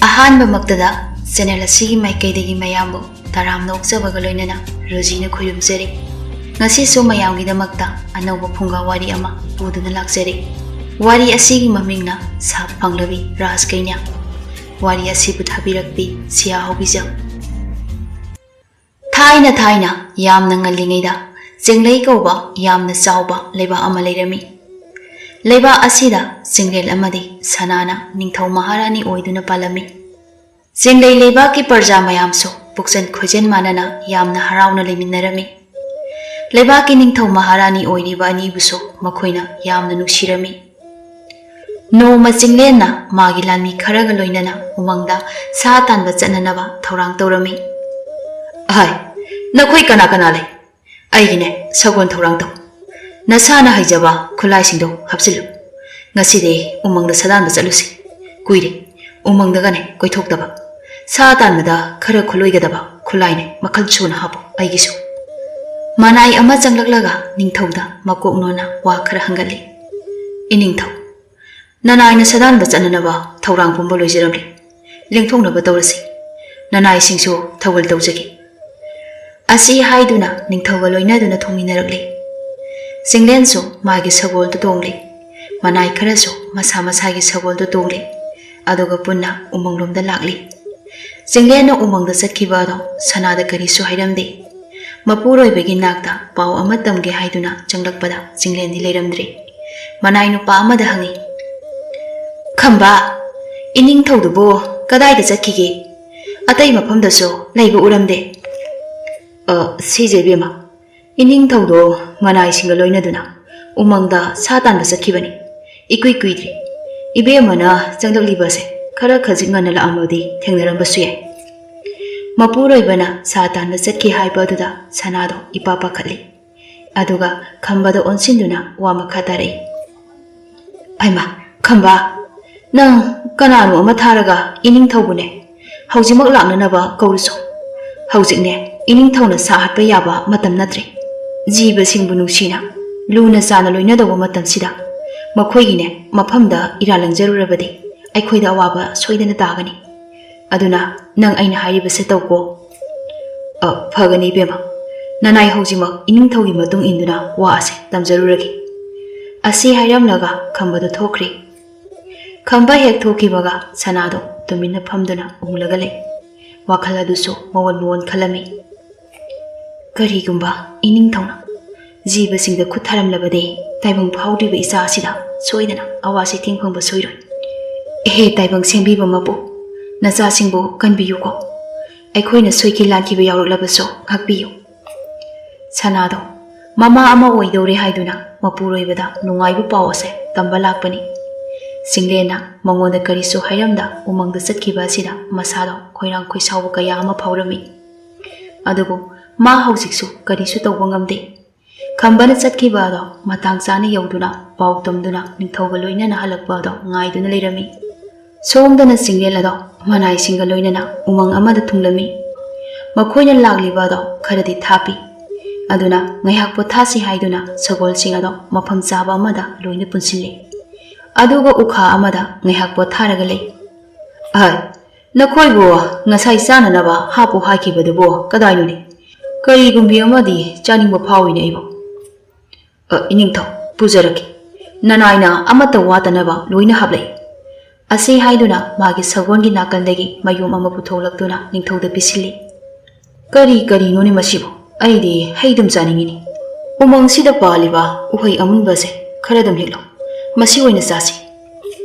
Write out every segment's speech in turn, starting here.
ꯑꯍꯥꯟꯕ ꯃꯛꯇꯗ ꯆꯦꯅꯦꯜ ꯑꯁꯤꯒꯤ ꯃꯥꯏꯀꯩꯗꯒꯤ ꯃꯌꯥꯝꯕꯨ ꯇꯔꯥꯝꯅ ꯑꯣꯛꯆꯕꯒ ꯂꯣꯏꯅꯅ ꯔꯣꯖꯤꯅ ꯈꯨꯔꯨꯝꯖꯔꯤ꯫ ꯉꯁꯤꯁꯨ ꯃꯌꯥꯝꯒꯤꯗꯃꯛꯇ ꯑꯅꯧꯕ ꯐꯨꯡꯒꯥ ꯋꯥꯔꯤ ꯑꯃ ꯄꯨꯗꯨꯅ ꯂꯥꯛꯆꯔꯤ꯫ ꯋꯥꯔꯤ ꯑꯁꯤꯒꯤ ꯃꯃꯤꯡꯅ ꯁꯥꯞ ꯐꯪꯂꯕꯤ ꯔꯥꯖꯀꯩꯅ꯭ꯌ꯫ ꯋꯥꯔꯤ ꯑꯁꯤꯕꯨ ꯊꯥꯕꯤꯔꯛꯄꯤ ꯁꯤꯌꯥ ꯍꯧꯕꯤꯖꯝ꯫ ꯊꯥꯏꯅ ꯌꯥꯝꯅ ꯉꯜꯂꯤꯉꯩꯗ ꯆꯤꯡꯂꯩ ꯀꯧꯕ ꯌꯥꯝꯅ ꯆꯥꯎꯕ ꯂꯩꯕꯥꯛ ꯑꯃ ꯂꯩꯔꯝꯃꯤ꯫ ꯂꯩꯕꯥꯛ ꯑꯁꯤꯗ ꯆꯤꯡꯂꯦꯟ ꯑꯃꯗꯤ ꯁꯅꯥꯅ ꯅꯤꯡꯊꯧ ꯃꯍꯥꯔꯥꯅꯤ ꯑꯣꯏꯗꯨꯅ ꯄꯥꯜꯂꯝꯃꯤ꯫ ꯆꯤꯡꯂꯩ ꯂꯩꯕꯥꯛꯀꯤ ꯄ꯭ꯔꯖꯥ ꯃꯌꯥꯝꯁꯨ ꯄꯨꯛꯆꯦꯜ ꯈꯣꯏꯖꯦꯜ ꯃꯥꯟꯅꯅ ꯌꯥꯝꯅ ꯍꯔꯥꯎꯅ ꯂꯩꯃꯤꯟꯅꯔꯝꯃꯤ꯫ ꯂꯩꯕꯥꯛꯀꯤ ꯅꯤꯡꯊꯧ ꯃꯍꯥꯔꯥꯅꯤ ꯑꯣꯏꯔꯤꯕ ꯑꯅꯤꯕꯨꯁꯨ ꯃꯈꯣꯏꯅ ꯌꯥꯝꯅ ꯅꯨꯡꯁꯤꯔꯝꯃꯤ꯫ ꯅꯣꯡꯃ ꯆꯤꯡꯂꯦꯟꯅ ꯃꯥꯒꯤ ꯂꯥꯟꯃꯤ ꯈꯔꯒ ꯂꯣꯏꯅꯅ ꯎꯃꯪꯗ ꯁꯥ ꯇꯥꯟꯕ ꯆꯠꯅꯅꯕ ꯊꯧꯔꯥꯡ ꯇꯧꯔꯝꯃꯤ꯫ "ꯑꯍꯥꯏ, ꯅꯈꯣꯏ ꯀꯅꯥ ꯀꯅꯥ ꯂꯩ? ꯑꯩꯒꯤꯅꯦ ꯁꯒꯣꯜ ꯊꯧꯔꯥꯡ ꯇꯧ꯫ ꯅꯁꯥꯅ ꯍꯩꯖꯕ ꯈꯨꯠꯂꯥꯏꯁꯤꯡꯗꯣ ꯍꯥꯞꯆꯤꯜꯂꯨ꯫ ꯉꯁꯤꯗꯤ ꯎꯃꯪꯗ ꯁꯥꯗꯥꯟꯕ ꯆꯠꯂꯨꯁꯤ꯫ ꯀꯨꯏꯔꯦ ꯎꯃꯪꯗꯒꯅꯦ ꯀꯣꯏꯊꯣꯛꯇꯕ꯫ ꯁꯥ ꯇꯥꯟꯕꯗ ꯈꯔ ꯈꯨꯠꯂꯣꯏꯒꯗꯕ ꯈꯨꯠꯂꯥꯏꯅꯦ ꯃꯈꯜ ꯁꯨꯅ ꯍꯥꯞꯄꯨ ꯑꯩꯒꯤꯁꯨ." ꯃꯅꯥꯏ ꯑꯃ ꯆꯪꯂꯛꯂꯒ ꯅꯤꯡꯊꯧꯗ ꯃꯀꯣꯛꯅꯣꯟꯅ ꯋꯥ ꯈꯔ ꯍꯪꯒꯠꯂꯤ꯫ "ꯏꯅꯤꯡꯊꯧ, ꯅꯅꯥꯏꯅ ꯁꯥꯗꯥꯟꯕ ꯆꯠꯅꯅꯕ ꯊꯧꯔꯥꯡ ꯄꯨꯝꯕ ꯂꯣꯏꯖꯔꯝꯂꯦ꯫ ꯂꯦꯡꯊꯣꯛꯅꯕ ꯇꯧꯔꯁꯤ꯫ ꯅꯅꯥꯏꯁꯤꯡꯁꯨ ꯊꯧꯒꯜ ꯇꯧꯖꯒꯦ." ꯑꯁꯤ ꯍꯥꯏꯗꯨꯅ ꯅꯤꯡꯊꯧꯒ ꯂꯣꯏꯅꯗꯨꯅ ꯊꯣꯡꯃꯤꯟꯅꯔꯛꯂꯤ꯫ ꯆꯤꯡꯂꯦꯟꯁꯨ ꯃꯥꯒꯤ ꯁꯒꯣꯜꯗꯨ ꯇꯣꯡꯂꯤ꯫ ꯃꯅꯥꯏ ꯈꯔꯁꯨ ꯃꯁꯥ ꯃꯁꯥꯒꯤ ꯁꯒꯣꯜꯗꯨ ꯇꯣꯡꯂꯤ꯫ ꯑꯗꯨꯒ ꯄꯨꯟꯅ ꯎꯃꯪꯂꯣꯝꯗ ꯂꯥꯛꯂꯤ꯫ ꯆꯤꯡꯂꯦꯟꯅ ꯎꯃꯪꯗ ꯆꯠꯈꯤꯕ ꯑꯗꯣ ꯁꯅꯥꯗ ꯀꯔꯤꯁꯨ ꯍꯥꯏꯔꯝꯗꯦ꯫ ꯃꯄꯨꯔꯣꯏꯕꯒꯤ ꯅꯥꯛꯇ ꯄꯥꯎ ꯑꯃ ꯇꯝꯒꯦ ꯍꯥꯏꯗꯨꯅ ꯆꯪꯂꯛꯄꯗ ꯆꯤꯡꯂꯦꯟꯗꯤ ꯂꯩꯔꯝꯗ꯭ꯔꯦ꯫ ꯃꯅꯥꯏ ꯅꯨꯄꯥ ꯑꯃꯗ ꯍꯪꯉꯤ꯫ "ꯈꯝꯕ, ꯏꯅꯤꯡꯊꯧꯗꯨꯕꯨ ꯀꯗꯥꯏꯗ ꯆꯠꯈꯤꯒꯦ? ꯑꯇꯩ ꯃꯐꯝꯗꯁꯨ ꯂꯩꯕ ꯎꯔꯝꯗꯦ." "ꯁꯤꯖꯦ ꯏꯕꯦꯝꯃ, ꯏꯅꯤꯡꯊꯧꯗꯣ ꯃꯅꯥꯏꯁꯤꯡꯒ ꯂꯣꯏꯅꯗꯨꯅ ꯎꯃꯪꯗ ꯁꯥ ꯇꯥꯟꯕ ꯆꯠꯈꯤꯕꯅꯤ꯫ ꯏꯀꯨꯏ ꯀꯨꯏꯗ꯭ꯔꯤ꯫ ꯏꯕꯦꯝꯃꯅ ꯆꯪꯂꯛꯂꯤꯕꯁꯦ ꯈꯔ ꯈꯖꯤꯛ ꯉꯟꯅ ꯂꯥꯛꯑꯝꯃꯗꯤ ꯊꯦꯡꯅꯔꯝꯕꯁꯨ ꯌꯥꯏ." ꯃꯄꯨꯔꯣꯏꯕꯅ ꯁꯥ ꯇꯥꯟꯕ ꯆꯠꯈꯤ ꯍꯥꯏꯕ ꯑꯗꯨꯗ ꯁꯅꯥꯗꯣ ꯏꯄꯥ ꯄꯥꯈꯠꯂꯤ꯫ ꯑꯗꯨꯒ ꯈꯝꯕꯗ ꯑꯣꯟꯁꯤꯟꯗꯨꯅ ꯋꯥ ꯃꯈꯥ ꯇꯥꯔꯛꯏ꯫ "ꯍꯩꯃꯥ ꯈꯝꯕ, ꯅꯪ ꯀꯅꯥꯅꯣ ꯑꯃ ꯊꯥꯔꯒ ꯏꯅꯤꯡꯊꯧꯕꯨꯅꯦ ꯍꯧꯖꯤꯛꯃꯛ ꯂꯥꯛꯅꯅꯕ ꯀꯧꯔꯨꯆꯣ꯫ ꯍꯧꯖꯤꯛꯅꯦ ꯏꯅꯤꯡꯊꯧꯅ ꯁꯥ ꯍꯥꯠꯄ ꯌꯥꯕ ꯃꯇꯝ ꯅꯠꯇ꯭ꯔꯦ꯫ ꯖꯤꯕꯁꯤꯡꯕꯨ ꯅꯨꯡꯁꯤꯅ ꯂꯨꯅ ꯆꯥꯟꯅ ꯂꯣꯏꯅꯗꯧꯕ ꯃꯇꯝꯁꯤꯗ ꯃꯈꯣꯏꯒꯤꯅꯦ ꯃꯐꯝꯗ ꯏꯔꯥꯜ ꯂꯪꯖꯔꯨꯔꯕꯗꯤ ꯑꯩꯈꯣꯏꯗ ꯑꯋꯥꯕ ꯁꯣꯏꯗꯅ ꯇꯥꯒꯅꯤ꯫ ꯑꯗꯨꯅ ꯅꯪ ꯑꯩꯅ ꯍꯥꯏꯔꯤꯕꯁꯦ ꯇꯧꯀꯣ." "ꯐꯒꯅꯤ ꯏꯕꯦꯝꯃ, ꯅꯅꯥꯏ ꯍꯧꯖꯤꯛꯃꯛ ꯏꯅꯤꯡꯊꯧꯒꯤ ꯃꯇꯨꯡ ꯏꯟꯗꯨꯅ ꯋꯥ ꯑꯁꯦ ꯇꯝꯖꯔꯨꯔꯒꯦ." ꯑꯁꯤ ꯍꯥꯏꯔꯝꯂꯒ ꯈꯝꯕꯗꯨ ꯊꯣꯛꯈ꯭ꯔꯤ꯫ ꯈꯝꯕ ꯍꯦꯛ ꯊꯣꯛꯈꯤꯕꯒ ꯁꯅꯥꯗꯣ ꯇꯨꯃꯤꯟꯅ ꯐꯝꯗꯨꯅ ꯎꯡꯂꯒ ꯂꯩ꯫ ꯋꯥꯈꯜ ꯑꯗꯨꯁꯨ ꯃꯑꯣꯟ ꯃꯑꯣꯟ ꯈꯜꯂꯝꯃꯤ꯫ ꯀꯔꯤꯒꯨꯝꯕ ꯏꯅꯤꯡꯊꯧꯅ ꯖꯤꯕꯁꯤꯡꯗ ꯈꯨꯠ ꯊꯥꯔꯝꯂꯕꯗꯤ ꯇꯥꯏꯕꯪ ꯐꯥꯎꯗ꯭ꯔꯤꯕ ꯏꯆꯥ ꯑꯁꯤꯗ ꯁꯣꯏꯗꯅ ꯑꯋꯥ ꯆꯩꯊꯦꯡ ꯐꯪꯕ ꯁꯣꯏꯔꯣꯏ꯫ "ꯑꯦꯍꯦ ꯇꯥꯏꯕꯪ ꯁꯦꯝꯕꯤꯕ ꯃꯄꯨ, ꯅꯆꯥꯁꯤꯡꯕꯨ ꯀꯟꯕꯤꯌꯨꯀꯣ꯫ ꯑꯩꯈꯣꯏꯅ ꯁꯣꯏꯈꯤ ꯂꯥꯟꯈꯤꯕ ꯌꯥꯎꯔꯛꯂꯕꯁꯨ ꯉꯥꯛꯄꯤꯌꯨ." ꯁꯅꯥꯗꯣ ꯃꯃꯥ ꯑꯃ ꯑꯣꯏꯗꯧꯔꯦ ꯍꯥꯏꯗꯨꯅ ꯃꯄꯨꯔꯣꯏꯕꯗ ꯅꯨꯡꯉꯥꯏꯕ ꯄꯥꯎ ꯑꯁꯦ ꯇꯝꯕ ꯂꯥꯛꯄꯅꯤ꯫ ꯆꯤꯡꯂꯦꯟꯅ ꯃꯉꯣꯟꯗ ꯀꯔꯤꯁꯨ ꯍꯥꯏꯔꯝꯗ ꯎꯃꯪꯗ ꯆꯠꯈꯤꯕ ꯑꯁꯤꯗ ꯃꯁꯥꯗꯣ ꯈꯣꯏꯔꯥꯡ ꯈꯣꯏꯁꯥꯎꯕ ꯀꯌꯥ ꯑꯃ ꯐꯥꯎꯔꯝꯃꯤ꯫ ꯑꯗꯨꯕꯨ ꯃꯥ ꯍꯧꯖꯤꯛꯁꯨ ꯀꯔꯤꯁꯨ ꯇꯧꯕ ꯉꯝꯗꯦ꯫ ꯈꯝꯕꯅ ꯆꯠꯈꯤꯕ ꯑꯗꯣ ꯃꯇꯥꯡ ꯆꯥꯅ ꯌꯧꯗꯨꯅ ꯄꯥꯎ ꯇꯝꯗꯨꯅ ꯅꯤꯡꯊꯧꯒ ꯂꯣꯏꯅꯅ ꯍꯜꯂꯛꯄ ꯑꯗꯣ ꯉꯥꯏꯗꯨꯅ ꯂꯩꯔꯝꯃꯤ꯫ ꯁꯣꯝꯗꯅ ꯆꯤꯡꯂꯦꯟ ꯑꯗꯣ ꯃꯅꯥꯏꯁꯤꯡꯒ ꯂꯣꯏꯅꯅ ꯎꯃꯪ ꯑꯃꯗ ꯊꯨꯡꯂꯝꯃꯤ꯫ ꯃꯈꯣꯏꯅ ꯂꯥꯛꯂꯤꯕ ꯑꯗꯣ ꯈꯔꯗꯤ ꯊꯥꯞꯄꯤ꯫ ꯑꯗꯨꯅ ꯉꯥꯏꯍꯥꯛ ꯄꯣꯊꯥꯁꯤ ꯍꯥꯏꯗꯨꯅ ꯁꯒꯣꯜꯁꯤꯡ ꯑꯗꯣ ꯃꯐꯝ ꯆꯥꯕ ꯑꯃꯗ ꯂꯣꯏꯅ ꯄꯨꯟꯁꯤꯜꯂꯤ꯫ ꯑꯗꯨꯒ ꯎꯈꯥ ꯑꯃꯗ ꯉꯥꯏꯍꯥꯛ ꯄꯣꯊꯥꯔꯒ ꯂꯩ꯫ "ꯅꯈꯣꯏꯕꯨ ꯉꯁꯥꯏ ꯆꯥꯅꯅꯕ ꯍꯥꯞꯄꯨ ꯍꯥꯏꯈꯤꯕꯗꯨꯕꯨ ꯀꯗꯥꯏꯅꯣꯅꯦ? ꯀꯔꯤꯒꯨꯝꯕꯤ ꯑꯃꯗꯤ ꯆꯥꯅꯤꯡꯕ ꯐꯥꯎꯏꯅꯦ ꯑꯩꯕꯨ." "ꯏꯅꯤꯡꯊꯧ, ꯄꯨꯖꯔꯛꯀꯦ꯫ ꯅꯅꯥꯏꯅ ꯑꯃꯠꯇ ꯋꯥꯠꯇꯅꯕ ꯂꯣꯏꯅ ꯍꯥꯞꯂꯛꯏ." ꯑꯁꯤ ꯍꯥꯏꯗꯨꯅ ꯃꯥꯒꯤ ꯁꯒꯣꯜꯒꯤ ꯅꯥꯀꯟꯗꯒꯤ ꯃꯌꯨꯝ ꯑꯃ ꯄꯨꯊꯣꯛꯂꯛꯇꯨꯅ ꯅꯤꯡꯊꯧꯗ ꯄꯤꯁꯤꯜꯂꯤ꯫ "ꯀꯔꯤꯅꯣꯅꯦ ꯃꯁꯤꯕꯨ? ꯑꯩꯗꯤ ꯍꯩꯗꯨꯝ ꯆꯥꯅꯤꯡꯉꯤꯅꯤ꯫ ꯎꯃꯪꯁꯤꯗ ꯄꯥꯜꯂꯤꯕ ꯎꯍꯩ ꯑꯃꯨꯟꯕꯁꯦ ꯈꯔꯗꯨꯝ ꯍꯦꯛꯂꯣ, ꯃꯁꯤ ꯑꯣꯏꯅ ꯆꯥꯁꯤ."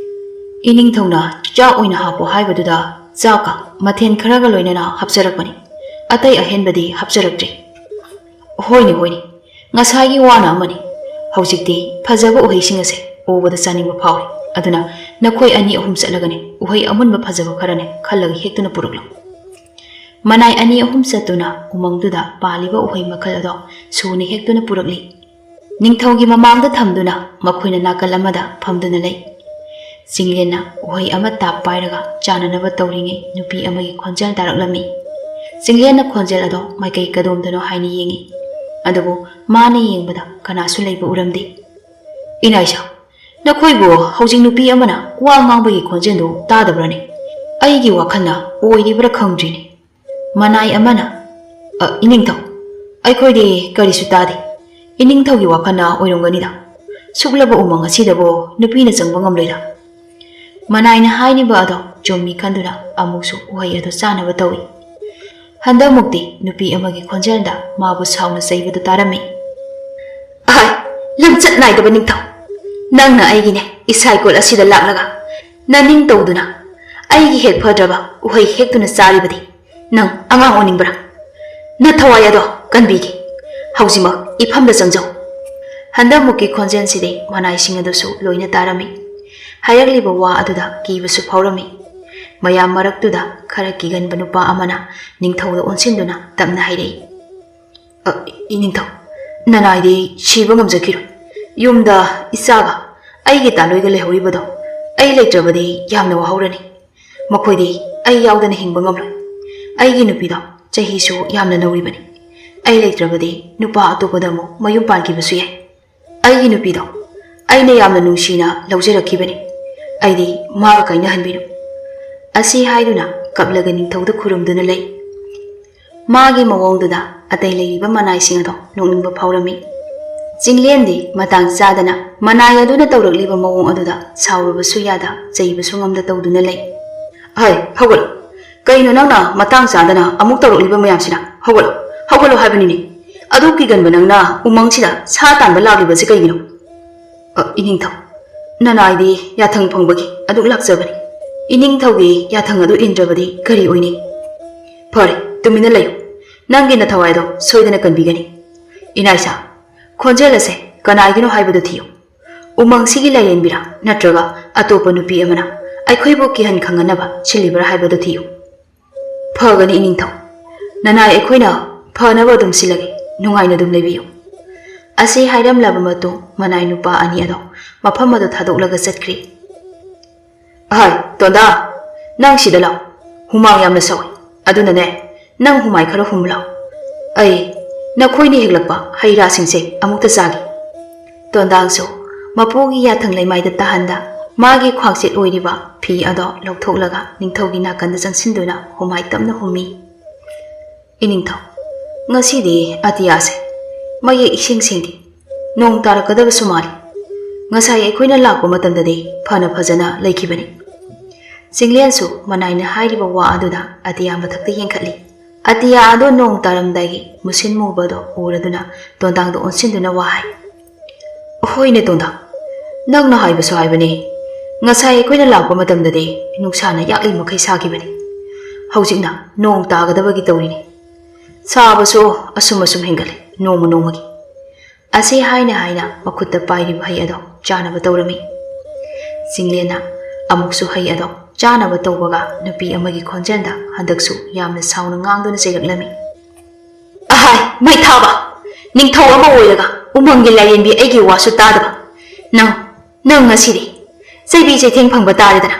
"ꯏꯅꯤꯡꯊꯧꯅ ꯆꯥꯛ ꯑꯣꯏꯅ ꯍꯥꯞꯄꯣ ꯍꯥꯏꯕꯗꯨꯗ ꯆꯥꯛꯀ ꯃꯊꯦꯜ ꯈꯔꯒ ꯂꯣꯏꯅꯅ ꯍꯥꯞꯆꯔꯛꯄꯅꯤ꯫ ꯑꯇꯩ ꯑꯍꯦꯟꯕꯗꯤ ꯍꯥꯞꯆꯔꯛꯇ꯭ꯔꯤ." "ꯍꯣꯏꯅꯦ, ꯉꯁꯥꯏꯒꯤ ꯋꯥꯅ ꯑꯃꯅꯤ꯫ ꯍꯧꯖꯤꯛꯇꯤ ꯐꯖꯕ ꯎꯍꯩꯁꯤꯡ ꯑꯁꯦ ꯎꯕꯗ ꯆꯥꯅꯤꯡꯕ ꯐꯥꯎꯏ꯫ ꯑꯗꯨꯅ ꯅꯈꯣꯏ 2-3 ꯆꯠꯂꯒꯅꯦ ꯎꯍꯩ ꯑꯃꯨꯟꯕ ꯐꯖꯕ ꯈꯔꯅꯦ ꯈꯜꯂꯒ ꯍꯦꯛꯇꯨꯅ ꯄꯨꯔꯛꯂꯣ." ꯃꯅꯥꯏ 2-3 ꯆꯠꯇꯨꯅ ꯎꯃꯪꯗꯨꯗ ꯄꯥꯜꯂꯤꯕ ꯎꯍꯩ ꯃꯈꯜ ꯑꯗꯣ ꯁꯨꯅ ꯍꯦꯛꯇꯨꯅ ꯄꯨꯔꯛꯂꯤ꯫ ꯅꯤꯡꯊꯧꯒꯤ ꯃꯃꯥꯡꯗ ꯊꯝꯗꯨꯅ ꯃꯈꯣꯏꯅ ꯅꯥꯀꯜ ꯑꯃꯗ ꯐꯝꯗꯨꯅ ꯂꯩ꯫ ꯆꯤꯡꯂꯦꯟꯅ ꯎꯍꯩ ꯑꯃ ꯇꯥꯞ ꯄꯥꯏꯔꯒ ꯆꯥꯅꯅꯕ ꯇꯧꯔꯤꯉꯩ ꯅꯨꯄꯤ ꯑꯃꯒꯤ ꯈꯣꯟꯖꯦꯜ ꯇꯥꯔꯛꯂꯝꯃꯤ꯫ ꯆꯤꯡꯂꯦꯟꯅ ꯈꯣꯟꯖꯦꯜ ꯑꯗꯣ ꯃꯥꯏꯀꯩ ꯀꯗꯣꯝꯗꯅꯣ ꯍꯥꯏꯅ ꯌꯦꯡꯉꯤ꯫ ꯑꯗꯨꯕꯨ ꯃꯥꯅ ꯌꯦꯡꯕꯗ ꯀꯅꯥꯁꯨ ꯂꯩꯕ ꯎꯔꯝꯗꯦ꯫ "ꯏꯅꯥꯏꯁꯥ, ꯅꯈꯣꯏꯕꯨ ꯍꯧꯖꯤꯛ ꯅꯨꯄꯤ ꯑꯃꯅ ꯋꯥ ꯉꯥꯡꯕꯒꯤ ꯈꯣꯟꯖꯦꯜꯗꯨ ꯇꯥꯗꯕ꯭ꯔꯅꯦ? ꯑꯩꯒꯤ ꯋꯥꯈꯜꯅ ꯑꯣꯏꯔꯤꯕ꯭ꯔꯥ ꯈꯪꯗ꯭ꯔꯤꯅꯤ ꯃꯅꯥꯏ ꯑꯃꯅ ꯏꯅꯤꯡꯊꯧ ꯑꯩꯈꯣꯏꯗꯤ ꯀꯔꯤꯁꯨ ꯇꯥꯗꯦ ꯏꯅꯤꯡꯊꯧꯒꯤ ꯋꯥꯈꯜꯅ ꯑꯣꯏꯔꯝꯒꯅꯤꯗ ꯁꯨꯛꯂꯕ ꯎꯃꯪ ꯑꯁꯤꯗꯕꯨ ꯅꯨꯄꯤꯅ ꯆꯪꯕ ꯉꯝꯂꯣꯏꯗ ꯃꯅꯥꯏꯅ ꯍꯥꯏꯔꯤꯕ ꯑꯗꯣ ꯆꯨꯝꯃꯤ ꯈꯟꯗꯨꯅ ꯑꯃꯨꯛꯁꯨ ꯎꯍꯩ ꯑꯗꯨ ꯆꯥꯅꯕ ꯇꯧꯏ ꯍꯟꯗꯛꯃꯨꯛꯇꯤ ꯅꯨꯄꯤ ꯑꯃꯒꯤ ꯈꯣꯟꯖꯦꯜꯗ ꯃꯥꯕꯨ ꯁꯥꯎꯅ ꯆꯩꯕꯗꯨ ꯇꯥꯔꯝꯃꯤ ꯂꯝꯆꯠ ꯅꯥꯏꯗꯕ ꯅꯤꯡꯊꯧ ꯅꯪꯅ ꯑꯩꯒꯤꯅꯦ ꯏꯁꯥꯏꯀꯣꯜ ꯑꯁꯤꯗ ꯂꯥꯛꯂꯒ ꯅꯅꯤꯡ ꯇꯧꯗꯨꯅ ꯑꯩꯒꯤ ꯍꯦꯛ ꯐꯗ꯭ꯔꯕ ꯎꯍꯩ ꯍꯦꯛꯇꯨꯅ ꯆꯥꯔꯤꯕꯗꯤ ꯅꯪ ꯑꯉꯥꯡ ꯑꯣꯏꯅꯤꯡꯕ꯭ꯔꯥ ꯅꯊꯋꯥꯏ ꯑꯗꯣ ꯀꯟꯕꯤꯒꯦ ꯍꯧꯖꯤꯛꯃꯛ ꯏꯐꯝꯗ ꯆꯪꯖꯧ ꯍꯟꯗꯛꯃꯨꯛꯀꯤ ꯈꯣꯟꯖꯦꯜꯁꯤꯗꯤ ꯃꯅꯥꯏꯁꯤꯡ ꯑꯗꯨꯁꯨ ꯂꯣꯏꯅ ꯇꯥꯔꯝꯃꯤ ꯍꯥꯏꯔꯛꯂꯤꯕ ꯋꯥ ꯑꯗꯨꯗ ꯀꯤꯕꯁꯨ ꯐꯥꯎꯔꯝꯃꯤ ꯃꯌꯥꯝ ꯃꯔꯛꯇꯨꯗ ꯈꯔ ꯀꯤꯒꯟꯕ ꯅꯨꯄꯥ ꯑꯃꯅ ꯅꯤꯡꯊꯧꯗ ꯑꯣꯟꯁꯤꯟꯗꯨꯅ ꯇꯞꯅ ꯍꯥꯏꯔꯛꯏ ꯏꯅꯤꯡꯊꯧ ꯅꯅꯥꯏꯗꯤ ꯁꯤꯕ ꯉꯝꯖꯈꯤꯔꯣꯏ ꯌꯨꯝꯗ ꯏꯆꯥꯒ ꯑꯩꯒꯤ ꯇꯥꯂꯣꯏꯒ ꯂꯩꯍꯧꯔꯤꯕꯗꯣ ꯑꯩ ꯂꯩꯇ꯭ꯔꯕꯗꯤ ꯌꯥꯝꯅ ꯋꯥꯍꯧꯔꯅꯤ ꯃꯈꯣꯏꯗꯤ ꯑꯩ ꯌꯥꯎꯗꯅ ꯍꯤꯡꯕ ꯉꯝꯂꯣꯏ ꯑꯩꯒꯤ ꯅꯨꯄꯤꯗꯣ ꯆꯍꯤꯁꯨ ꯌꯥꯝꯅ ꯅꯧꯔꯤꯕꯅꯤ ꯑꯩ ꯂꯩꯇ꯭ꯔꯕꯗꯤ ꯅꯨꯄꯥ ꯑꯇꯣꯞꯄꯗ ꯑꯃꯨꯛ ꯃꯌꯨꯝ ꯄꯥꯟꯈꯤꯕꯁꯨ ꯌꯥꯏ ꯑꯩꯒꯤ ꯅꯨꯄꯤꯗꯣ ꯑꯩꯅ ꯌꯥꯝꯅ ꯅꯨꯡꯁꯤꯅ ꯂꯧꯖꯔꯛꯈꯤꯕꯅꯤ ꯑꯩꯗꯤ ꯃꯥꯒ ꯀꯥꯏꯅꯍꯟꯕꯤꯅꯨ ꯑꯁꯤ ꯍꯥꯏꯗꯨꯅ ꯀꯞꯂꯒ ꯅꯤꯡꯊꯧꯗ ꯈꯨꯔꯨꯝꯗꯨꯅ ꯂꯩ ꯃꯥꯒꯤ ꯃꯑꯣꯡꯗꯨꯗ ꯑꯇꯩ ꯂꯩꯔꯤꯕ ꯃꯅꯥꯏꯁꯤꯡ ꯑꯗꯣ ꯅꯣꯛꯅꯤꯡꯕ ꯐꯥꯎꯔꯝꯃꯤ ꯆꯤꯡꯂꯦꯟꯗꯤ ꯃꯇꯥꯡ ꯆꯥꯗꯅ ꯃꯅꯥꯏ ꯑꯗꯨꯅ ꯇꯧꯔꯛꯂꯤꯕ ꯃꯑꯣꯡ ꯑꯗꯨꯗ ꯁꯥꯎꯔꯨꯕꯁꯨ ꯌꯥꯗ ꯆꯩꯕꯁꯨ ꯉꯝꯗ ꯇꯧꯗꯨꯅ ꯂꯩ ꯍꯧꯒꯠꯂꯣ ꯀꯩꯅꯣ ꯅꯪꯅ ꯃꯇꯥꯡ ꯆꯥꯗꯅ ꯑꯃꯨꯛ ꯇꯧꯔꯛꯂꯤꯕ ꯃꯌꯥꯝꯁꯤꯅ ꯍꯧꯒꯠꯂꯣ ꯍꯥꯏꯕꯅꯤꯅꯦ ꯑꯗꯨ ꯀꯤꯒꯟꯕ ꯅꯪꯅ ꯎꯃꯪꯁꯤꯗ ꯁꯥ ꯇꯥꯟꯕ ꯂꯥꯛꯂꯤꯕꯁꯤ ꯀꯩꯒꯤꯅꯣ ꯏꯅꯤꯡꯊꯧ ꯅꯅꯥꯏꯗꯤ ꯌꯥꯊꯪ ꯐꯪꯕꯒꯤ ꯑꯗꯨꯛ ꯂꯥꯛꯆꯕꯅꯤ ꯏꯅꯤꯡꯊꯧꯒꯤ ꯌꯥꯊꯪ ꯑꯗꯨ ꯏꯟꯗ꯭ꯔꯕꯗꯤ ꯀꯔꯤ ꯑꯣꯏꯅꯤ ꯐꯔꯦ ꯇꯨꯃꯤꯟꯅ ꯂꯩꯌꯨ ꯅꯪꯒꯤ ꯅꯊꯋꯥꯏꯗꯣ ꯁꯣꯏꯗꯅ ꯀꯟꯕꯤꯒꯅꯤ ꯏꯅꯥꯏꯁꯥ ꯈꯣꯟꯖꯦꯜ ꯑꯁꯦ ꯀꯅꯥꯒꯤꯅꯣ ꯍꯥꯏꯕꯗꯨ ꯊꯤꯌꯨ ꯎꯃꯪꯁꯤꯒꯤ ꯂꯥꯏꯔꯦꯟꯕꯤꯔꯥ ꯅꯠꯇ꯭ꯔꯒ ꯑꯇꯣꯞꯄ ꯅꯨꯄꯤ ꯑꯃꯅ ꯑꯩꯈꯣꯏꯕꯨ ꯀꯤꯍꯟ ꯈꯪꯍꯟꯅꯕ ꯁꯤꯜꯂꯤꯕ꯭ꯔꯥ ꯍꯥꯏꯕꯗꯨ ꯊꯤꯌꯨ ꯐꯒꯅꯤ ꯏꯅꯤꯡꯊꯧ ꯅꯅꯥꯏ ꯑꯩꯈꯣꯏꯅ ꯐꯅꯕ ꯑꯗꯨꯝ ꯁꯤꯜꯂꯒꯦ ꯅꯨꯡꯉꯥꯏꯅ ꯑꯗꯨꯝ ꯂꯩꯕꯤꯌꯨ ꯑꯁꯤ ꯍꯥꯏꯔꯝꯂꯕ ꯃꯇꯨꯡ ꯃꯅꯥꯏ ꯅꯨꯄꯥ ꯑꯅꯤ ꯑꯗꯣ ꯃꯐꯝ ꯑꯗꯨ ꯊꯥꯗꯣꯛꯂꯒ ꯆꯠꯈ꯭ꯔꯤ ꯇꯣꯟꯗꯥ ꯅꯪ ꯁꯤꯗ ꯂꯥꯎ ꯍꯨꯃꯥꯡ ꯌꯥꯝꯅ ꯁꯧꯏ ꯑꯗꯨꯅꯅꯦ ꯅꯪ ꯍꯨꯃꯥꯏ ꯈꯔ ꯍꯨꯝ ꯂꯥꯎ ꯑꯩ ꯅꯈꯣꯏꯅ ꯍꯦꯛꯂꯛꯄ ꯍꯩ ꯔꯥꯁꯤꯡꯁꯦ ꯑꯃꯨꯛꯇ ꯆꯥꯒꯦ ꯇꯣꯟꯗꯥꯡꯁꯨ ꯃꯄꯨꯒꯤ ꯌꯥꯊꯪ ꯂꯩꯃꯥꯏꯗ ꯇꯥꯍꯟꯗ ꯃꯥꯒꯤ ꯈ꯭ꯋꯥꯡꯆꯦꯠ ꯑꯣꯏꯔꯤꯕ ꯐꯤ ꯑꯗꯣ ꯂꯧꯊꯣꯛꯂꯒ ꯅꯤꯡꯊꯧꯒꯤ ꯅꯥꯀꯟꯗ ꯆꯪꯁꯤꯟꯗꯨꯅ ꯍꯨꯃꯥꯏ ꯇꯞꯅ ꯍꯨꯝꯃꯤ ꯏꯅꯤꯡꯊꯧ ꯉꯁꯤꯗꯤ ꯑꯇꯤꯌꯥꯁꯦ ꯃꯌꯦꯛ ꯏꯁꯦꯡ ꯁꯦꯡꯗꯦ ꯅꯣꯡ ꯇꯥꯔꯛꯀꯗꯕꯁꯨ ꯃꯥꯜꯂꯤ ꯉꯁꯥꯏ ꯑꯩꯈꯣꯏꯅ ꯂꯥꯛꯄ ꯃꯇꯝꯗꯗꯤ ꯐꯖꯅ ꯂꯩꯈꯤꯕꯅꯤ ꯆꯤꯡꯂꯦꯟꯁꯨ ꯃꯅꯥꯏꯅ ꯍꯥꯏꯔꯤꯕ ꯋꯥ ꯑꯗꯨꯗ ꯑꯇꯤꯌꯥ ꯃꯊꯛꯇ ꯌꯦꯡꯈꯠꯂꯤ ꯑꯇꯤꯌꯥ ꯑꯗꯣ ꯅꯣꯡ ꯇꯥꯔꯝꯗꯥꯏꯒꯤ ꯃꯨꯁꯤꯟ ꯃꯨꯕꯗꯣ ꯎꯔꯗꯨꯅ ꯇꯣꯟꯗꯥꯡꯗ ꯑꯣꯟꯁꯤꯟꯗꯨꯅ ꯋꯥ ꯍꯥꯏ ꯍꯣꯏꯅꯦ ꯇꯣꯟꯗꯥꯡ ꯅꯪꯅ ꯍꯥꯏꯕꯁꯨ ꯍꯥꯏꯕꯅꯤ ꯉꯁꯥꯏ ꯑꯩꯈꯣꯏꯅ ꯂꯥꯛꯄ ꯃꯇꯝꯗꯗꯤ ꯅꯨꯡꯁꯥꯅ ꯌꯥꯛꯂꯤ ꯃꯈꯩ ꯁꯥꯈꯤꯕꯅꯤ ꯍꯧꯖꯤꯛꯅ ꯅꯣꯡ ꯇꯥꯒꯗꯕꯒꯤ ꯇꯧꯔꯤꯅꯤ ꯁꯥꯕꯁꯨ ꯑꯁꯨꯝ ꯍꯦꯟꯒꯠꯂꯦ ꯅꯣꯡꯃ ꯅꯣꯡꯃꯒꯤ ꯑꯁꯤ ꯍꯥꯏꯅ ꯃꯈꯨꯠꯇ ꯄꯥꯏꯔꯤꯕ ꯍꯩ ꯑꯗꯣ ꯆꯥꯅꯕ ꯇꯧꯔꯝꯃꯤ ꯆꯤꯡꯂꯦꯟꯅ ꯑꯃꯨꯛꯁꯨ ꯍꯩ ꯑꯗꯣ ꯆꯥꯅꯕ ꯇꯧꯕꯒ ꯅꯨꯄꯤ ꯑꯃꯒꯤ ꯈꯣꯟꯖꯦꯜꯗ ꯍꯟꯗꯛꯁꯨ ꯌꯥꯝꯅ ꯁꯥꯎꯅ ꯉꯥꯡꯗꯨꯅ ꯆꯩꯔꯛꯂꯝꯃꯤ ꯃꯩ ꯊꯥꯕ ꯅꯤꯡꯊꯧ ꯑꯃ ꯑꯣꯏꯔꯒ ꯎꯃꯪꯒꯤ ꯂꯥꯏꯔꯦꯟꯕꯤ ꯑꯩꯒꯤ ꯋꯥꯁꯨ ꯇꯥꯗꯕ ꯅꯪ ꯉꯁꯤꯗꯤ ꯆꯩꯕꯤ ꯆꯩꯊꯦꯡ ꯐꯪꯕ ꯇꯥꯔꯦꯗꯅ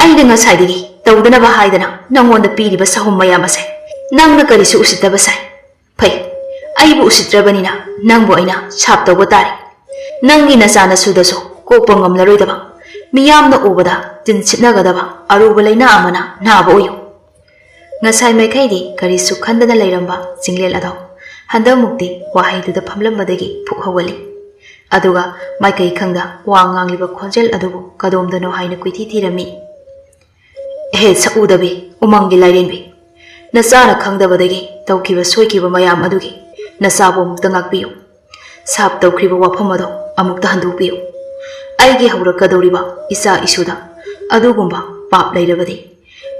ꯑꯩꯅ ꯉꯁꯥꯏꯗꯒꯤ ꯇꯧꯗꯅꯕ ꯍꯥꯏꯗꯅ ꯅꯪꯉꯣꯟꯗ ꯄꯤꯔꯤꯕ ꯁꯍꯨꯝ ꯃꯌꯥꯝ ꯑꯁꯦ ꯅꯪꯅ ꯀꯔꯤꯁꯨ ꯎꯁꯤꯠꯇꯕ ꯁꯥꯏ ꯐꯩ ꯑꯩꯕꯨ ꯎꯁꯤꯠꯇ꯭ꯔꯕꯅꯤꯅ ꯅꯪꯕꯨ ꯑꯩꯅ ꯁꯥꯞ ꯇꯧꯕ ꯇꯥꯔꯦ ꯅꯪꯒꯤ ꯅꯆꯥꯅꯁꯨꯗꯁꯨ ꯀꯣꯛꯄ ꯉꯝꯂꯔꯣꯏꯗꯕ ꯃꯤꯌꯥꯝꯅ ꯎꯕꯗ ꯇꯤꯟ ꯁꯤꯠꯅꯒꯗꯕ ꯑꯔꯨꯕ ꯂꯩꯅꯥ ꯑꯃꯅ ꯅꯥꯕ ꯑꯣꯏꯌꯨ ꯉꯁꯥꯏ ꯃꯥꯏꯀꯩꯗꯤ ꯀꯔꯤꯁꯨ ꯈꯟꯗꯅ ꯂꯩꯔꯝꯕ ꯆꯤꯡꯂꯦꯟ ꯑꯗꯣ ꯍꯟꯗꯛꯃꯨꯛꯇꯤ ꯋꯥꯍꯩꯗꯨꯗ ꯐꯝꯂꯝꯕꯗꯒꯤ ꯄꯨꯛ ꯍꯧꯒꯠꯂꯤ ꯑꯗꯨꯒ ꯃꯥꯏꯀꯩ ꯈꯪꯗ ꯋꯥ ꯉꯥꯡꯂꯤꯕ ꯈꯣꯟꯖꯦꯜ ꯑꯗꯨꯕꯨ ꯀꯗꯣꯝꯗꯅꯣ ꯍꯥꯏꯅ ꯀꯣꯏꯊꯤ ꯊꯤꯔꯝꯃꯤ ꯁꯛꯎꯗꯕꯤ ꯎꯃꯪꯒꯤ ꯂꯥꯏꯔꯦꯟꯕꯤ ꯅꯆꯥꯅ ꯈꯪꯗꯕꯗꯒꯤ ꯇꯧꯈꯤꯕ ꯁꯣꯏꯈꯤꯕ ꯃꯌꯥꯝ ꯑꯗꯨꯒꯤ ꯅꯆꯥꯕꯨ ꯑꯃꯨꯛꯇ ꯉꯥꯛꯄꯤꯌꯨ ꯁꯥꯞ ꯇꯧꯈ꯭ꯔꯤꯕ ꯋꯥꯐꯝ ꯑꯗꯣ ꯑꯃꯨꯛꯇ ꯍꯟꯗꯣꯛꯄꯤꯌꯨ ꯑꯩꯒꯤ ꯍꯧꯔꯛꯀꯗꯧꯔꯤꯕ ꯏꯆꯥ ꯏꯁꯨꯗ ꯑꯗꯨꯒꯨꯝꯕ ꯄꯥꯞ ꯂꯩꯔꯕꯗꯤ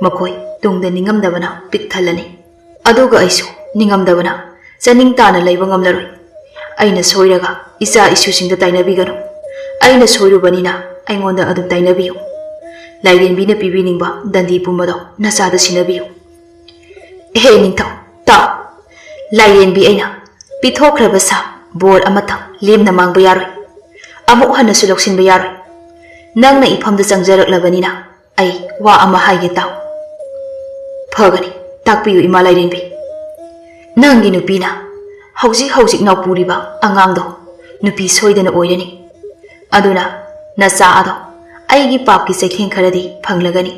ꯃꯈꯣꯏ ꯇꯨꯡꯗ ꯅꯤꯡꯉꯝꯗꯕꯅ ꯄꯤꯛ ꯊꯜꯂꯅꯤ ꯑꯗꯨꯒ ꯑꯩꯁꯨ ꯅꯤꯡꯉꯝꯗꯕꯅ ꯆꯥꯅꯤꯡ ꯇꯥꯅ ꯂꯩꯕ ꯉꯝꯂꯔꯣꯏ ꯑꯩꯅ ꯁꯣꯏꯔꯒ ꯏꯆꯥ ꯏꯁꯨꯁꯤꯡꯗ ꯇꯥꯏꯅꯕꯤꯒꯅꯨ ꯑꯩꯅ ꯁꯣꯏꯔꯨꯕꯅꯤꯅ ꯑꯩꯉꯣꯟꯗ ꯑꯗꯨꯝ ꯇꯥꯏꯅꯕꯤꯌꯨ ꯂꯥꯏꯔꯦꯟꯕꯤꯅ ꯄꯤꯕꯤꯅꯤꯡꯕ ꯗꯟꯗꯤ ꯄꯨꯝꯕꯗꯣ ꯅꯆꯥꯗ ꯁꯤꯟꯅꯕꯤꯌꯨ ꯅꯤꯡꯊꯧ ꯇꯥꯎ ꯂꯥꯏꯔꯦꯟꯕꯤ ꯑꯩꯅ ꯄꯤꯊꯣꯛꯈ꯭ꯔꯕ ꯁꯥꯞ ꯕꯣꯔ ꯑꯃꯇꯪ ꯂꯦꯝꯅ ꯃꯥꯡꯕ ꯌꯥꯔꯣꯏ ꯑꯃꯨꯛ ꯍꯟꯅꯁꯨ ꯂꯧꯁꯤꯟꯕ ꯌꯥꯔꯣꯏ ꯅꯪꯅ ꯏꯐꯝꯗ ꯆꯪꯖꯔꯛꯂꯕꯅꯤꯅ ꯑꯩ ꯋꯥ ꯑꯃ ꯍꯥꯏꯒꯦ ꯇꯥꯎ ꯐꯒꯅꯤ ꯇꯥꯛꯄꯤꯌꯨ ꯏꯃꯥ ꯂꯥꯏꯔꯦꯟꯕꯤ ꯅꯪꯒꯤ ꯅꯨꯄꯤꯅ ꯍꯧꯖꯤꯛ ꯅꯥꯎꯄꯨꯔꯤꯕ ꯑꯉꯥꯡꯗꯣ ꯅꯨꯄꯤ ꯁꯣꯏꯗꯅ ꯑꯣꯏꯔꯅꯤ ꯑꯗꯨꯅ ꯅꯆꯥ ꯑꯗꯣ ꯑꯩꯒꯤ ꯄꯥꯞꯀꯤ ꯆꯩꯊꯦꯡ ꯈꯔꯗꯤ ꯐꯪꯂꯒꯅꯤ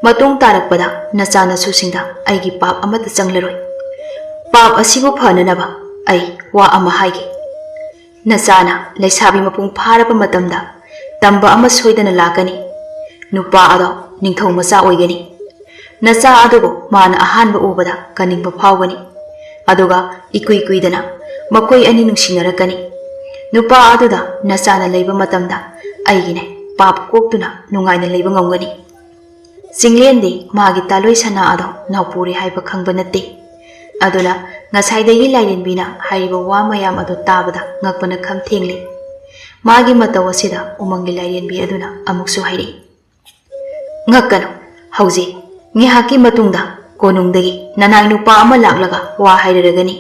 Matung tarakpada nachana susingda aigi pap amata changlaroi. Pap asibu phananaba ai wa ama haigi. Nachana leisabi mapung pharaba matamda tamba ama soidana lakani. Nupa ado ningthau macha oigani. Nacha adugo mana ahanba ubada kaningba phawgani. Aduga ikui kuidana makoi ani nungsingarakani. Nupa aduda nachana leiba matamda aigine pap koktuna nungaina leiba ngamgani. Singlendi magi taloi sana ado naupuri haiba khangba natte. Aduna ngasaidagi lairenbina haiba wa mayam ado tabada ngakpana kham thengli. Magi mataw asida umangi lairenbi aduna amuksu hairi. Ngakkano hauji ngihaki matungda konungdagi nanai nupa ama laklaga wa hairaragani.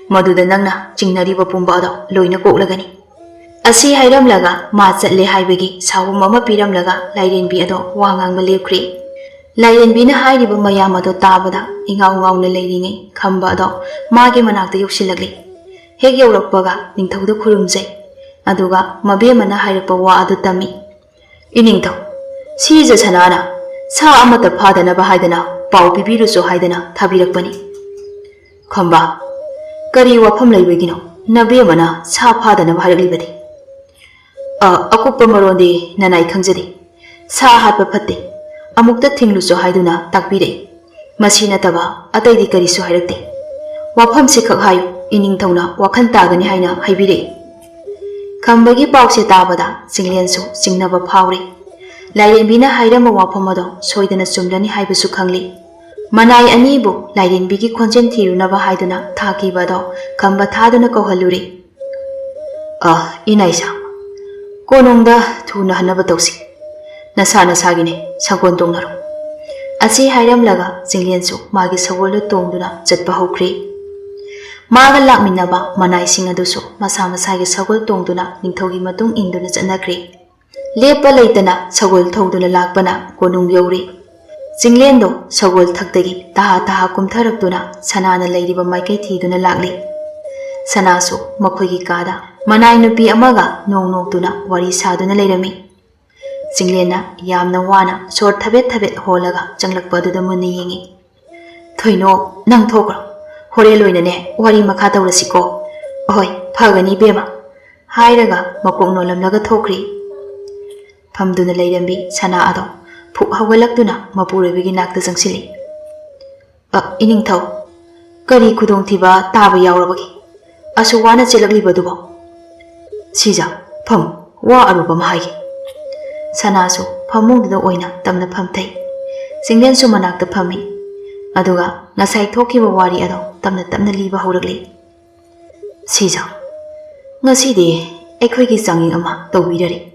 Maduda nangna chingnariba pumba ado loina koklagani. Asi hairamlaga ma chatle haibagi sawum ama piramlaga lairenbi ado wa ngangba lepkhri. Lairenbina hairiba mayam ado tabada ingaw ngawna leiringai khamba ado magi manakta yoksilagli. Hek yaurakpaga ningthauda khurumjai. Aduga mabemana hairakpa wa adu tami. Iningthau Sirija sanana sa amata phadanaba haidana pau pibiruso haidana thabirakpani. Khamba kari wafam laibagino nabemana sa phadanaba hairaklibadi. Akuppa marondi nanai khangjadi. Sa hatpa phatte amukta thingluso haiduna takbire. Masi nataba ataidi kariso hairakte. Wafam se khak hayu iningthauna wakhan tagani haina haibire. Khambagi pause tabada singlensu singnaba phawri. Lairenbina hairama wafam ado soidana chumlani haibasu khangli. Manai anibu lairenbigi khonjen thirunaba haiduna thakiba ado khamba thaduna kauhaluri. Inaisa konongda thuna hanaba tausi. Nasa nasagine sagon tongnaro. Asi hairamlaga singlensu magi sagolda tongduna chatpa hokri. Maga lakminaba manai sing adusu masa masagi sagol tongduna ningthaugi matung induna chatnakri. Lepa leitana sagol thongduna lakpana konung yauri. Singlendo sagol thaktagi taha kumtharakduna sanana leiriba maikai thiduna lakli. Sanasu makhoigi kada manai nupi amaga nongnokduna wari saduna leirami. Singlena yamna wana sor thabet holaga changlakpa aduda munni yengi. Thoino nang thokro hore loinane wari makha tawrasiko. Ahoi phagani bema hairaga makok nolamlaga thokri. Famduna leirambi sana ado phuk hawalakduna mapurebigi nakta jangsili. Iningthau kari khudong thiba taba yaurabagi asu wana chelaglibadubo. Sija pham wa aruba mahai. Sanasu famungduda oina tamna phamthai. Singlensu manakta phami. Aduga ngasai thokiba wari ado tamna liba haurakli. Sija ngasidi aikhoigi changing ama tawbirari.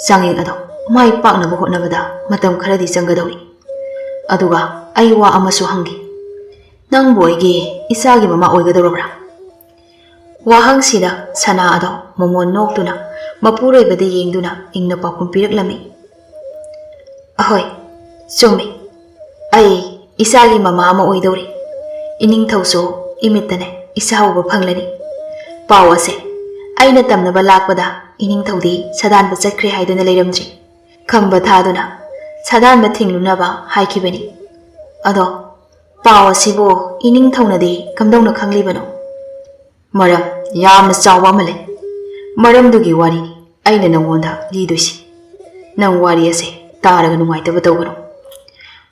Changing ado mai paknaba hotnabada matam kharadi changadawi. Aduga ai wa amasu hangi. Nangbu aigi isagi mama oigadorabra. Wahangsida sana ado momon noktuna mapuroibada yengduna ingna pakum piraklami. Ahoi chumi ai isagi mama ama oidori. Iningthauso imitane isauba phanglani. Pawase aina tamnaba lakpada iningthaudi sadanba chatkre haiduna leiramdri. Khamba thaduna sadanba thinglunaba haikibani. Ado pawasibo iningthaunadi kamdongna khanglibano. Maram yamna chawba amale. Maramdugi wari aina nangonda lidoisi. Nang wari ase taraga nungaitaba tawgano.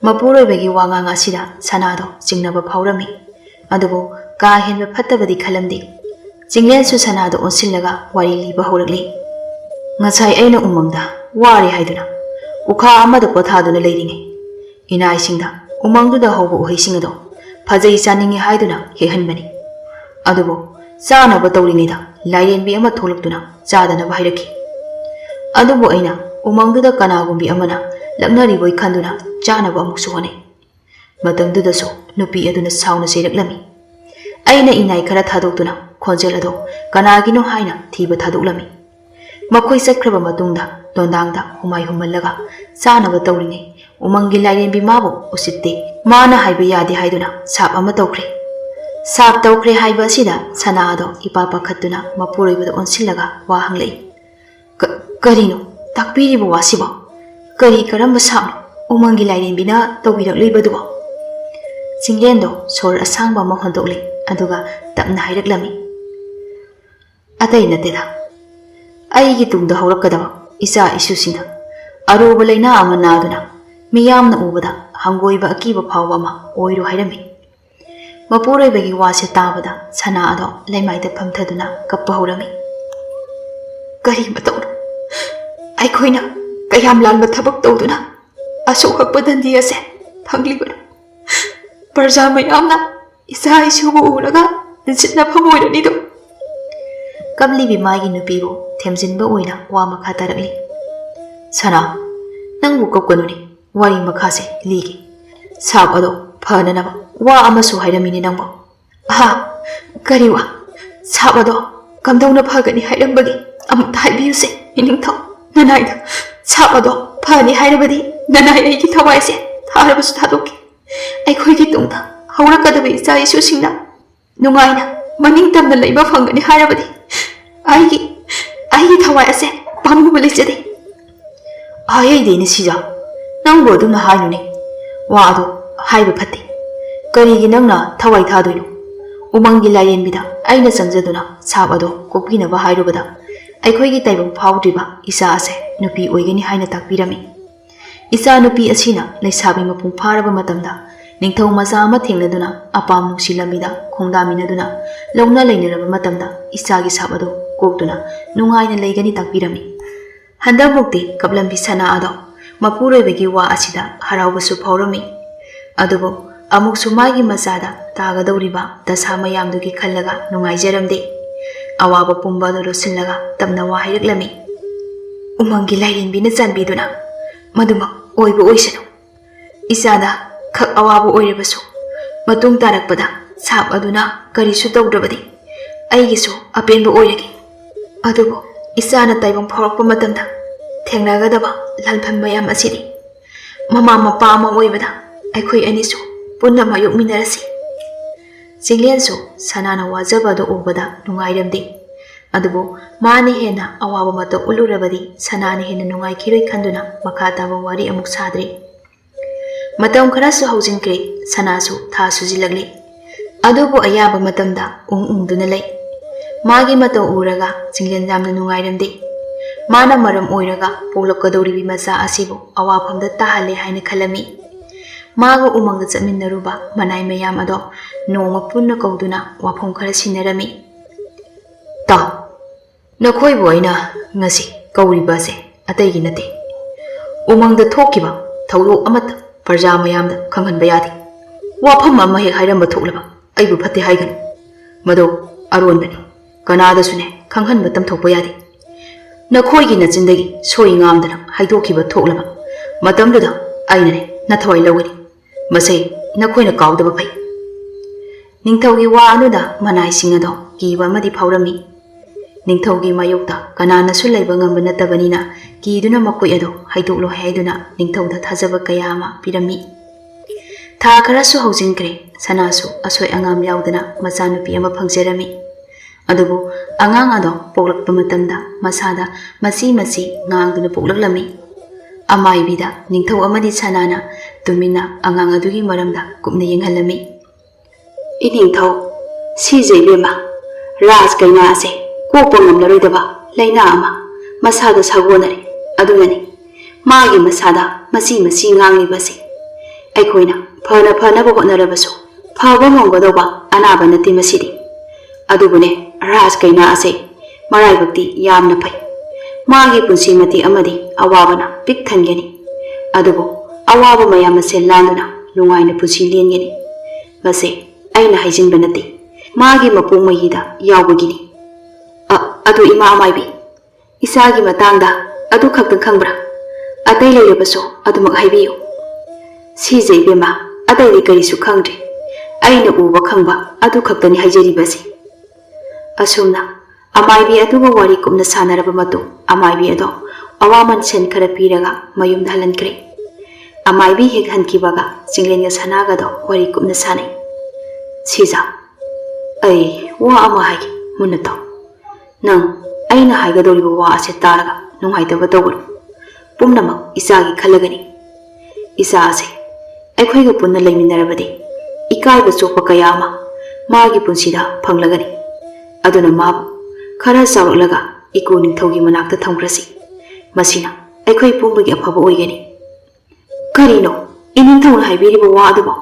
Mapuroibagi wangang asida sanado chingnaba phawrami. Adubu ka henba phattabadi khalamdi. Singlensu sanado onsillaga wari liba haurakli. Ngasai aina umangda wari haiduna ukha amada pothaduna leiringe. Inai singda umangduda hauba uhaising ado phajai chaningi haiduna hehanbani. Adubu chanaba tawringida lairenbi ama tholakduna chadanaba hairaki. Adubu aina umangduda kanagumbi amana laknariboi khanduna chanaba amuksu honai. Matamdudasu nupi aduna sauna seiraklami. Aina inai khara thadokduna khonjel ado kanagino haina thiba thadoklami. Makhoi sakhraba matungda dondangda humai humallaga chanaba tawringai umangi lairenbi mabu usitte mana haiba yade haiduna sap ama tawkhre. Sap tawkhre haiba asida sana ado ipa pakhatuna mapuroibada onsillaga wa hanglei. Karino takpiriba wasiba kari karamba sapno ꯎꯃꯪꯒꯤ ꯂꯥꯏꯔꯦꯝꯕꯤꯅ ꯇꯧꯕꯤꯔꯛꯂꯤꯕꯗꯨꯕꯣ? ꯆꯤꯡꯂꯦꯟꯗꯣ ꯁꯣꯔ ꯑꯁꯥꯡꯕ ꯑꯃ ꯍꯣꯟꯗꯣꯛꯂꯤ ꯑꯗꯨꯒ ꯇꯞꯅ ꯍꯥꯏꯔꯛꯂꯝꯃꯤ꯫ ꯑꯇꯩ ꯅꯠꯇꯦꯗ, ꯑꯩꯒꯤ ꯇꯨꯡꯗ ꯍꯧꯔꯛꯀꯗꯕ ꯏꯆꯥ ꯏꯁꯨꯁꯤꯡꯅ ꯑꯔꯨꯕ ꯂꯩꯅꯥ ꯑꯃ ꯅꯥꯗꯨꯅ ꯃꯤꯌꯥꯝꯅ ꯎꯕꯗ ꯍꯪꯒꯣꯏꯕ ꯑꯀꯤꯕ ꯐꯥꯎꯕ ꯑꯃ ꯑꯣꯏꯔꯣ ꯍꯥꯏꯔꯝꯃꯤ꯫ ꯃꯄꯨꯔꯣꯏꯕꯒꯤ ꯋꯥꯁꯦ ꯇꯥꯕꯗ ꯁꯅꯥ ꯑꯗꯣ ꯂꯩꯃꯥꯏꯗ ꯐꯝꯊꯗꯨꯅ ꯀꯞꯄ ꯍꯧꯔꯝꯃꯤ꯫ ꯀꯔꯤ ꯃꯇꯧꯅꯣ? ꯑꯩꯈꯣꯏꯅ ꯀꯌꯥꯝ ꯂꯥꯟꯕ ꯊꯕꯛ ꯇꯧꯗꯨꯅ ꯑꯁꯨꯛ ꯍꯛꯄ ꯗꯟꯗꯤ ꯑꯁꯦ ꯐꯪꯂꯤꯕꯅꯣ? ꯄ꯭ꯔꯖꯥ ꯃꯌꯥꯝꯅ ꯏꯆꯥ ꯏꯁꯨꯕꯨ ꯎꯔꯒ ꯅꯨꯡꯁꯤꯠꯅꯐꯝ ꯑꯣꯏꯔꯅꯤꯗꯣ꯫ ꯀꯞꯂꯤꯕꯤ ꯃꯥꯒꯤ ꯅꯨꯄꯤꯕꯨ ꯊꯦꯝꯖꯤꯟꯕ ꯑꯣꯏꯅ ꯋꯥ ꯃꯈꯥ ꯇꯥꯔꯛꯂꯤ꯫ ꯁꯅꯥ, ꯅꯪꯕꯨ ꯀꯞꯀꯅꯨꯅꯦ, ꯋꯥꯔꯤ ꯃꯈꯥꯁꯦ ꯂꯤꯒꯦ꯫ ꯁꯥꯞ ꯑꯗꯣ ꯐꯅꯅꯕ ꯋꯥ ꯑꯃꯁꯨ ꯍꯥꯏꯔꯝꯃꯤꯅꯦ ꯅꯪꯕꯨ꯫ ꯀꯔꯤ ꯋꯥ? ꯁꯥꯞ ꯑꯗꯣ ꯀꯝꯗꯧꯅ ꯐꯒꯅꯤ ꯍꯥꯏꯔꯝꯕꯒꯦ? ꯑꯃꯨꯛꯇ ꯍꯥꯏꯕꯤꯌꯨꯁꯦ ꯏꯅꯤꯡꯊꯧ ꯅꯅꯥꯏꯗ꯫ ꯁꯥꯞ ꯑꯗꯣ ꯐꯅꯤ ꯍꯥꯏꯔꯕꯗꯤ ꯅꯅꯥꯏ ꯑꯩꯒꯤ ꯊꯋꯥꯏꯁꯦ ꯊꯥꯔꯕꯁꯨ ꯊꯥꯗꯣꯛꯀꯦ꯫ ꯑꯩꯈꯣꯏꯒꯤ ꯇꯨꯡꯗ ꯍꯧꯔꯛꯀꯗꯕ ꯏꯆꯥ ꯏꯁꯨꯁꯤꯡꯅ ꯅꯨꯡꯉꯥꯏꯅ ꯃꯅꯤꯡ ꯇꯝꯅ ꯂꯩꯕ ꯐꯪꯒꯅꯤ ꯍꯥꯏꯔꯕꯗꯤ ꯑꯩꯒꯤ ꯊꯋꯥꯏ ꯑꯁꯦ ꯄꯥꯝꯃꯨꯕ ꯂꯩꯖꯗꯦ꯫ ꯍꯥꯏꯍꯩꯗꯦꯅꯦ ꯁꯤꯖꯥ, ꯅꯪꯕꯨ ꯑꯗꯨꯝꯅ ꯍꯥꯏꯅꯨꯅꯦ꯫ ꯋꯥ ꯑꯗꯣ ꯍꯥꯏꯕ ꯐꯠꯇꯦ꯫ ꯀꯔꯤꯒꯤ ꯅꯪꯅ ꯊꯋꯥꯏ ꯊꯥꯗꯣꯏꯅꯣ? ꯎꯃꯪꯒꯤ ꯂꯥꯏꯔꯦꯟꯕꯤꯗ ꯑꯩꯅ ꯆꯪꯖꯗꯨꯅ ꯁꯥꯞ ꯑꯗꯣ ꯀꯣꯛꯄꯤꯅꯕ ꯍꯥꯏꯔꯨꯕꯗ ꯑꯩꯈꯣꯏꯒꯤ ꯇꯥꯏꯕꯪ ꯐꯥꯎꯗ꯭ꯔꯤꯕ ꯏꯆꯥ ꯑꯁꯦ ꯅꯨꯄꯤ ꯑꯣꯏꯒꯅꯤ ꯍꯥꯏꯅ ꯇꯥꯛꯄꯤꯔꯝꯃꯤ꯫ ꯏꯆꯥ ꯅꯨꯄꯤ ꯑꯁꯤꯅ ꯂꯩꯁꯥꯕꯤ ꯃꯄꯨꯡ ꯐꯥꯔꯕ ꯃꯇꯝꯗ ꯅꯤꯡꯊꯧ ꯃꯆꯥ ꯑꯃ ꯊꯦꯡꯅꯗꯨꯅ ꯑꯄꯥꯝ ꯅꯨꯡꯁꯤ ꯂꯝꯕꯤꯗ ꯈꯣꯡꯗꯥꯃꯤꯟꯅꯗꯨꯅ ꯂꯧꯅ ꯂꯩꯅꯔꯕ ꯃꯇꯝꯗ ꯏꯆꯥꯒꯤ ꯁꯥꯞ ꯑꯗꯣ ꯀꯣꯛꯇꯨꯅ ꯅꯨꯡꯉꯥꯏꯅ ꯂꯩꯒꯅꯤ ꯇꯥꯛꯄꯤꯔꯝꯃꯤ꯫ ꯍꯟꯗꯛꯃꯨꯛꯇꯤ ꯀꯞꯂꯝꯕꯤ ꯁꯅꯥ ꯑꯗꯣ ꯃꯄꯨꯔꯣꯏꯕꯒꯤ ꯋꯥ ꯑꯁꯤꯗ ꯍꯔꯥꯎꯕꯁꯨ ꯐꯥꯎꯔꯝꯃꯤ꯫ ꯑꯗꯨꯕꯨ ꯑꯃꯨꯛꯁꯨ ꯃꯥꯒꯤ ꯃꯆꯥꯗ ꯇꯥꯒꯗꯧꯔꯤꯕ ꯗꯁꯥ ꯃꯌꯥꯝꯗꯨꯒꯤ ꯈꯜꯂꯒ ꯅꯨꯡꯉꯥꯏꯖꯔꯝꯗꯦ꯫ ꯑꯋꯥꯕ ꯄꯨꯝꯕ ꯑꯗꯨ ꯂꯣꯠꯁꯤꯜꯂꯒ ꯇꯞꯅ ꯋꯥ ꯍꯥꯏꯔꯛꯂꯝꯃꯤ꯫ ꯎꯃꯪꯒꯤ ꯂꯥꯏꯔꯦꯟꯕꯤꯅ ꯆꯥꯟꯕꯤꯗꯨꯅ ꯃꯗꯨꯃꯛ ꯑꯣꯏꯕ ꯑꯣꯏꯁꯅꯨ꯫ ꯏꯆꯥꯗ ꯈꯛ ꯑꯋꯥꯕ ꯑꯣꯏꯔꯕꯁꯨ ꯃꯇꯨꯡ ꯇꯥꯔꯛꯄꯗ ꯁꯥꯞ ꯑꯗꯨꯅ ꯀꯔꯤꯁꯨ ꯇꯧꯗ꯭ꯔꯕꯗꯤ ꯑꯩꯒꯤꯁꯨ ꯑꯄꯦꯟꯕ ꯑꯣꯏꯔꯒꯦ꯫ ꯑꯗꯨꯕꯨ ꯏꯆꯥꯅ ꯇꯥꯏꯕꯪ ꯐꯥꯎꯔꯛꯄ ꯃꯇꯝꯗ ꯊꯦꯡꯅꯒꯗꯕ ꯂꯥꯟꯐꯝ ꯃꯌꯥꯝ ꯑꯁꯤꯗꯤ ꯃꯃꯥ ꯃꯄꯥ ꯑꯃ ꯑꯣꯏꯕꯗ ꯑꯩꯈꯣꯏ ꯑꯅꯤꯁꯨ ꯄꯨꯟꯅ ꯃꯥꯌꯣꯛꯃꯤꯟꯅꯔꯁꯤ꯫ ꯆꯤꯡꯂꯦꯟꯁꯨ ꯁꯅꯥꯅ ꯋꯥꯖꯕ ꯑꯗꯨ ꯎꯕꯗ ꯅꯨꯡꯉꯥꯏꯔꯝꯗꯦ꯫ ꯑꯗꯨꯕꯨ ꯃꯥꯅ ꯍꯦꯟꯅ ꯑꯋꯥꯕ ꯃꯇꯧ ꯎꯠꯂꯨꯔꯕꯗꯤ ꯁꯅꯥꯅ ꯍꯦꯟꯅ ꯅꯨꯡꯉꯥꯏꯈꯤꯔꯣꯏ ꯈꯟꯗꯨꯅ ꯃꯈꯥ ꯇꯥꯕ ꯋꯥꯔꯤ ꯑꯃꯨꯛ ꯁꯥꯗ꯭ꯔꯤ꯫ ꯃꯇꯝ ꯈꯔꯁꯨ ꯍꯧꯖꯤꯟꯈ꯭ꯔꯦ꯫ ꯁꯅꯥꯁꯨ ꯊꯥ ꯁꯨꯖꯤꯜꯂꯛꯂꯤ꯫ ꯑꯗꯨꯕꯨ ꯑꯌꯥꯝꯕ ꯃꯇꯝꯗ ꯎꯪꯗꯨꯅ ꯂꯩ꯫ ꯃꯥꯒꯤ ꯃꯇꯧ ꯎꯔꯒ ꯆꯤꯡꯂꯦꯟ ꯌꯥꯝꯅ ꯅꯨꯡꯉꯥꯏꯔꯝꯗꯦ꯫ ꯃꯥꯅ ꯃꯔꯝ ꯑꯣꯏꯔꯒ ꯄꯣꯛꯂꯛꯀꯗꯧꯔꯤꯕꯤ ꯃꯆꯥ ꯑꯁꯤꯕꯨ ꯑꯋꯥꯐꯝꯗ ꯇꯥꯍꯜꯂꯦ ꯍꯥꯏꯅ ꯈꯜꯂꯝꯃꯤ꯫ ꯃꯥꯒ ꯎꯃꯪꯗ ꯆꯠꯃꯤꯟꯅꯔꯨꯕ ꯃꯅꯥꯏ ꯃꯌꯥꯝ ꯑꯗꯣ ꯅꯣꯡꯃ ꯄꯨꯟꯅ ꯀꯧꯗꯨꯅ ꯋꯥꯐꯝ ꯈꯔ ꯁꯤꯟꯅꯔꯝꯃꯤ꯫ ꯇꯥꯎ, ꯅꯈꯣꯏꯕꯨ ꯑꯩꯅ ꯉꯁꯤ ꯀꯧꯔꯤꯕ ꯑꯁꯦ ꯑꯇꯩꯒꯤ ꯅꯠꯇꯦ꯫ ꯎꯃꯪꯗ ꯊꯣꯛꯈꯤꯕ ꯊꯧꯗꯣꯛ ꯑꯃꯠꯇ ꯄ꯭ꯔꯖꯥ ꯃꯌꯥꯝꯗ ꯈꯪꯍꯟꯕ ꯌꯥꯗꯦ꯫ ꯋꯥꯐꯝ ꯑꯃ ꯍꯦꯛ ꯍꯥꯏꯔꯝꯕ ꯊꯣꯛꯂꯕ ꯑꯩꯕꯨ ꯐꯠꯇꯦ ꯍꯥꯏꯒꯅꯨ꯫ ꯃꯗꯣ ꯑꯔꯣꯟꯕꯅꯤ, ꯀꯅꯥꯗꯁꯨꯅꯦ ꯈꯪꯍꯟꯕ ꯇꯝꯊꯣꯛꯄ ꯌꯥꯗꯦ꯫ ꯅꯈꯣꯏꯒꯤ ꯅꯆꯤꯟꯗꯒꯤ ꯁꯣꯏ ꯉꯥꯝꯗꯅ ꯍꯥꯏꯗꯣꯛꯈꯤꯕ ꯊꯣꯛꯂꯕ ꯃꯇꯝꯗꯨꯗ ꯑꯩꯅꯅꯦ ꯅꯊꯋꯥꯏ ꯂꯧꯒꯅꯤ꯫ ꯃꯁꯤ ꯅꯈꯣꯏꯅ ꯀꯥꯎꯗꯕ ꯐꯩ꯫ ꯅꯤꯡꯊꯧꯒꯤ ꯋꯥ ꯑꯗꯨꯗ ꯃꯅꯥꯏꯁꯤꯡ ꯑꯗꯣ ꯀꯤꯕ ꯑꯃꯗꯤ ꯐꯥꯎꯔꯝꯃꯤ꯫ ꯅꯤꯡꯊꯧꯒꯤ ꯃꯥꯌꯣꯛꯇ ꯀꯅꯥꯅꯁꯨ ꯂꯩꯕ ꯉꯝꯕ ꯅꯠꯇꯕꯅꯤꯅ ꯀꯤꯗꯨꯅ ꯃꯈꯣꯏ ꯑꯗꯣ ꯍꯥꯏꯗꯣꯛꯂꯣ ꯍꯥꯏꯗꯨꯅ ꯅꯤꯡꯊꯧꯗ ꯊꯥꯖꯕ ꯀꯌꯥ ꯑꯃ ꯄꯤꯔꯝꯃꯤ꯫ ꯊꯥ ꯈꯔꯁꯨ ꯍꯧꯖꯤꯟꯈ꯭ꯔꯦ꯫ ꯁꯅꯥꯁꯨ ꯑꯁꯣꯏ ꯑꯉꯥꯝ ꯌꯥꯎꯗꯅ ꯃꯆꯥꯅꯨꯄꯤ ꯑꯃ ꯐꯪꯖꯔꯝꯃꯤ꯫ ꯑꯗꯨꯕꯨ ꯑꯉꯥꯡ ꯑꯗꯣ ꯄꯣꯛꯂꯛꯄ ꯃꯇꯝꯗ ꯃꯁꯥꯗ ꯃꯆꯤ ꯉꯥꯡꯗꯨꯅ ꯄꯣꯛꯂꯛꯂꯝꯃꯤ꯫ ꯑꯃꯥꯏꯕꯤꯗ ꯅꯤꯡꯊꯧ ꯑꯃꯗꯤ ꯁꯅꯥꯅ ꯇꯨꯃꯤꯟꯅ ꯑꯉꯥꯡ ꯑꯗꯨꯒꯤ ꯃꯔꯝꯗ ꯀꯨꯞꯅ ꯌꯦꯡꯍꯜꯂꯝꯃꯤ꯫ ꯏꯅꯤꯡꯊꯧ, ꯁꯤꯖꯦ ꯏꯕꯦꯝꯃ, ꯔꯥꯖ ꯀꯩꯅꯥ ꯑꯁꯦ ꯀꯣꯛꯄ ꯉꯝꯂꯔꯣꯏꯗꯕ ꯂꯩꯅꯥ ꯑꯃ ꯃꯁꯥꯗ ꯁꯥꯒꯣꯟꯅꯔꯦ꯫ ꯑꯗꯨꯅꯅꯤ ꯃꯥꯒꯤ ꯃꯁꯥꯗ ꯃꯆꯤ ꯉꯥꯡꯂꯤꯕꯁꯦ꯫ ꯑꯩꯈꯣꯏꯅ ꯐꯅꯕ ꯍꯣꯠꯅꯔꯕꯁꯨ ꯐꯕ ꯉꯝꯒꯗꯧꯕ ꯑꯅꯥꯕ ꯅꯠꯇꯦ ꯃꯁꯤꯗꯤ꯫ ꯑꯗꯨꯕꯨꯅꯦ, ꯔꯥꯖ ꯀꯩꯅꯥ ꯑꯁꯦ ꯃꯔꯥꯏꯕꯛꯇꯤ ꯌꯥꯝꯅ ꯐꯩ꯫ ꯃꯥꯒꯤ ꯄꯨꯟꯁꯤ ꯃꯇꯦꯛ ꯑꯃꯗꯤ ꯑꯋꯥꯕꯅ ꯄꯤꯛ ꯊꯟꯒꯅꯤ꯫ ꯑꯗꯨꯕꯨ ꯑꯋꯥꯕ ꯃꯌꯥꯝ ꯑꯁꯦ ꯂꯥꯟꯗꯨꯅ ꯅꯨꯡꯉꯥꯏꯅ ꯄꯨꯟꯁꯤ ꯂꯦꯟꯒꯅꯤ꯫ ꯃꯁꯤ ꯑꯩꯅ ꯍꯥꯏꯖꯤꯟꯕ ꯅꯠꯇꯦ, ꯃꯥꯒꯤ ꯃꯄꯣꯛ ꯃꯍꯤꯗ ꯌꯥꯎꯕꯒꯤꯅꯤ꯫ ꯑꯗꯨ ꯏꯃꯥ ꯑꯃꯥꯏꯕꯤ, ꯏꯆꯥꯒꯤ ꯃꯇꯥꯡꯗ ꯑꯗꯨ ꯈꯛꯇ ꯈꯪꯕ꯭ꯔꯥ? ꯑꯇꯩ ꯂꯩꯔꯕꯁꯨ ꯑꯗꯨꯃꯛ ꯍꯥꯏꯕꯤꯌꯨ꯫ ꯁꯤꯖꯦ ꯏꯕꯦꯝꯃ, ꯑꯇꯩꯗꯤ ꯀꯔꯤꯁꯨ ꯈꯪꯗ꯭ꯔꯤ꯫ ꯑꯩꯅ ꯎꯕ ꯈꯪꯕ ꯑꯗꯨ ꯈꯛꯇꯅꯤ ꯍꯥꯏꯖꯔꯤꯕꯁꯤ꯫ ꯑꯁꯨꯝꯅ ꯑꯃꯥꯏꯕꯤ ꯑꯗꯨꯒ ꯋꯥꯔꯤ ꯀꯨꯞꯅ ꯁꯥꯟꯅꯔꯕ ꯃꯇꯨꯡ ꯑꯃꯥꯏꯕꯤ ꯑꯗꯣ ꯑꯋꯥꯃꯟ ꯁꯦꯟ ꯈꯔ ꯄꯤꯔꯒ ꯃꯌꯨꯝꯗ ꯍꯜꯍꯟꯈ꯭ꯔꯦ꯫ ꯑꯃꯥꯏꯕꯤ ꯍꯦꯛ ꯍꯟꯈꯤꯕꯒ ꯆꯤꯡꯂꯦꯟꯒ ꯁꯅꯥꯒꯗꯣ ꯋꯥꯔꯤ ꯀꯨꯞꯅ ꯁꯥꯟꯅꯩ꯫ ꯁꯤꯖꯥ, ꯑꯩ ꯋꯥ ꯑꯃ ꯍꯥꯏꯒꯦ, ꯃꯨꯟꯅ ꯇꯥꯎ꯫ ꯅꯪ ꯑꯩꯅ ꯍꯥꯏꯒꯗꯧꯔꯤꯕ ꯋꯥ ꯑꯁꯦ ꯇꯥꯔꯒ ꯅꯨꯡꯉꯥꯏꯇꯕ ꯇꯧꯒꯅꯨ꯫ ꯄꯨꯝꯅꯃꯛ ꯏꯆꯥꯒꯤ ꯈꯜꯂꯒꯅꯤ꯫ ꯏꯆꯥꯁꯦ ꯑꯩꯈꯣꯏꯒ ꯄꯨꯟꯅ ꯂꯩꯃꯤꯟꯅꯔꯕꯗꯤ ꯏꯀꯥꯏꯕ ꯆꯣꯛꯄ ꯀꯌꯥ ꯑꯃ ꯃꯥꯒꯤ ꯄꯨꯟꯁꯤꯗ ꯐꯪꯂꯒꯅꯤ ꯑꯗꯨꯅ ꯃꯥꯕꯨ ꯈꯔ ꯆꯥꯎꯔꯛꯂꯒ ꯏꯀꯨ ꯅꯤꯡꯊꯧꯒꯤ ꯃꯅꯥꯛꯇ ꯊꯝꯈ꯭ꯔꯁꯤ ꯃꯁꯤꯅ ꯑꯩꯈꯣꯏ ꯄꯨꯝꯕꯒꯤ ꯑꯐꯕ ꯑꯣꯏꯒꯅꯤ ꯀꯔꯤꯅꯣ ꯏꯅꯤꯡꯊꯧꯅ ꯍꯥꯏꯕꯤꯔꯤꯕ ꯋꯥ ꯑꯗꯨꯕꯨ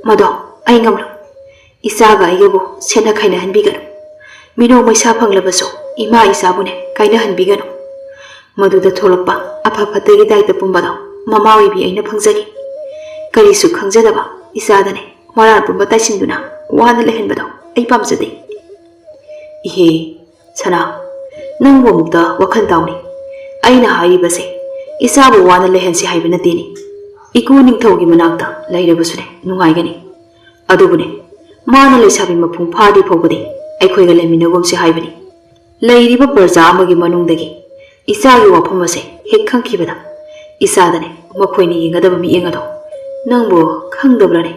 ꯃꯗꯣ ꯑꯩ ꯉꯝꯂꯣꯏ ꯏꯆꯥꯒ ꯑꯩꯒꯕꯨ ꯁꯦꯠꯅ ꯈꯥꯏꯅꯍꯟꯕꯤꯒꯅꯨ ꯃꯤꯅꯣꯛ ꯃꯩꯁꯥ ꯐꯪꯂꯕꯁꯨ ꯏꯃꯥ ꯏꯆꯥꯕꯨꯅꯦ ꯀꯥꯏꯅꯍꯟꯕꯤꯒꯅꯨ ꯃꯗꯨꯗ ꯊꯣꯛꯂꯛꯄ ꯑꯐ ꯐꯠꯇꯒꯤ ꯗꯥꯏꯇ ꯄꯨꯝꯕꯗꯣ ꯃꯃꯥ ꯑꯣꯏꯕꯤ ꯑꯩꯅ ꯐꯪꯖꯒꯦ ꯀꯔꯤꯁꯨ ꯈꯪꯖꯗꯕ ꯏꯆꯥꯗꯅꯦ ꯃꯔꯥꯜ ꯄꯨꯝꯕ ꯇꯥꯏꯁꯤꯟꯗꯨꯅ ꯋꯥꯅ ꯂꯩꯍꯟꯕꯗꯣ ꯑꯩ ꯄꯥꯝꯖꯗꯦ ꯏꯍꯦ ꯁꯅꯥ ꯅꯪꯕꯨ ꯑꯃꯨꯛꯇ ꯋꯥꯈꯜ ꯇꯥꯎꯅꯤ ꯑꯩꯅ ꯍꯥꯏꯔꯤꯕꯁꯦ ꯏꯆꯥꯕꯨ ꯋꯥꯅ ꯂꯩꯍꯟꯁꯤ ꯍꯥꯏꯕ ꯅꯠꯇꯦꯅꯤ ꯏꯀꯨ ꯅꯤꯡꯊꯧꯒꯤ ꯃꯅꯥꯛꯇ ꯂꯩꯔꯕꯁꯨꯅꯦ ꯅꯨꯡꯉꯥꯏꯒꯅꯤ ꯑꯗꯨꯕꯨꯅꯦ ꯃꯥꯅ ꯂꯩꯁꯥꯕꯤ ꯃꯄꯨꯡ ꯐꯥꯗꯤ ꯐꯥꯎꯕꯗꯤ ꯑꯩꯈꯣꯏꯒ ꯂꯩꯃꯤꯟꯅꯒꯨꯝꯁꯤ ꯍꯥꯏꯕꯅꯤ ꯂꯩꯔꯤꯕ ꯄ꯭ꯔꯖꯥ ꯑꯃꯒꯤ ꯃꯅꯨꯡꯗꯒꯤ ꯏꯆꯥꯒꯤ ꯋꯥꯐꯝ ꯑꯁꯦ ꯍꯦꯛ ꯈꯪꯈꯤꯕꯗ ꯏꯆꯥꯗꯅꯦ ꯃꯈꯣꯏꯅ ꯌꯦꯡꯒꯗꯕ ꯃꯤꯠꯌꯦꯡ ꯑꯗꯣ ꯅꯪꯕꯨ ꯈꯪꯗꯕ꯭ꯔꯅꯦ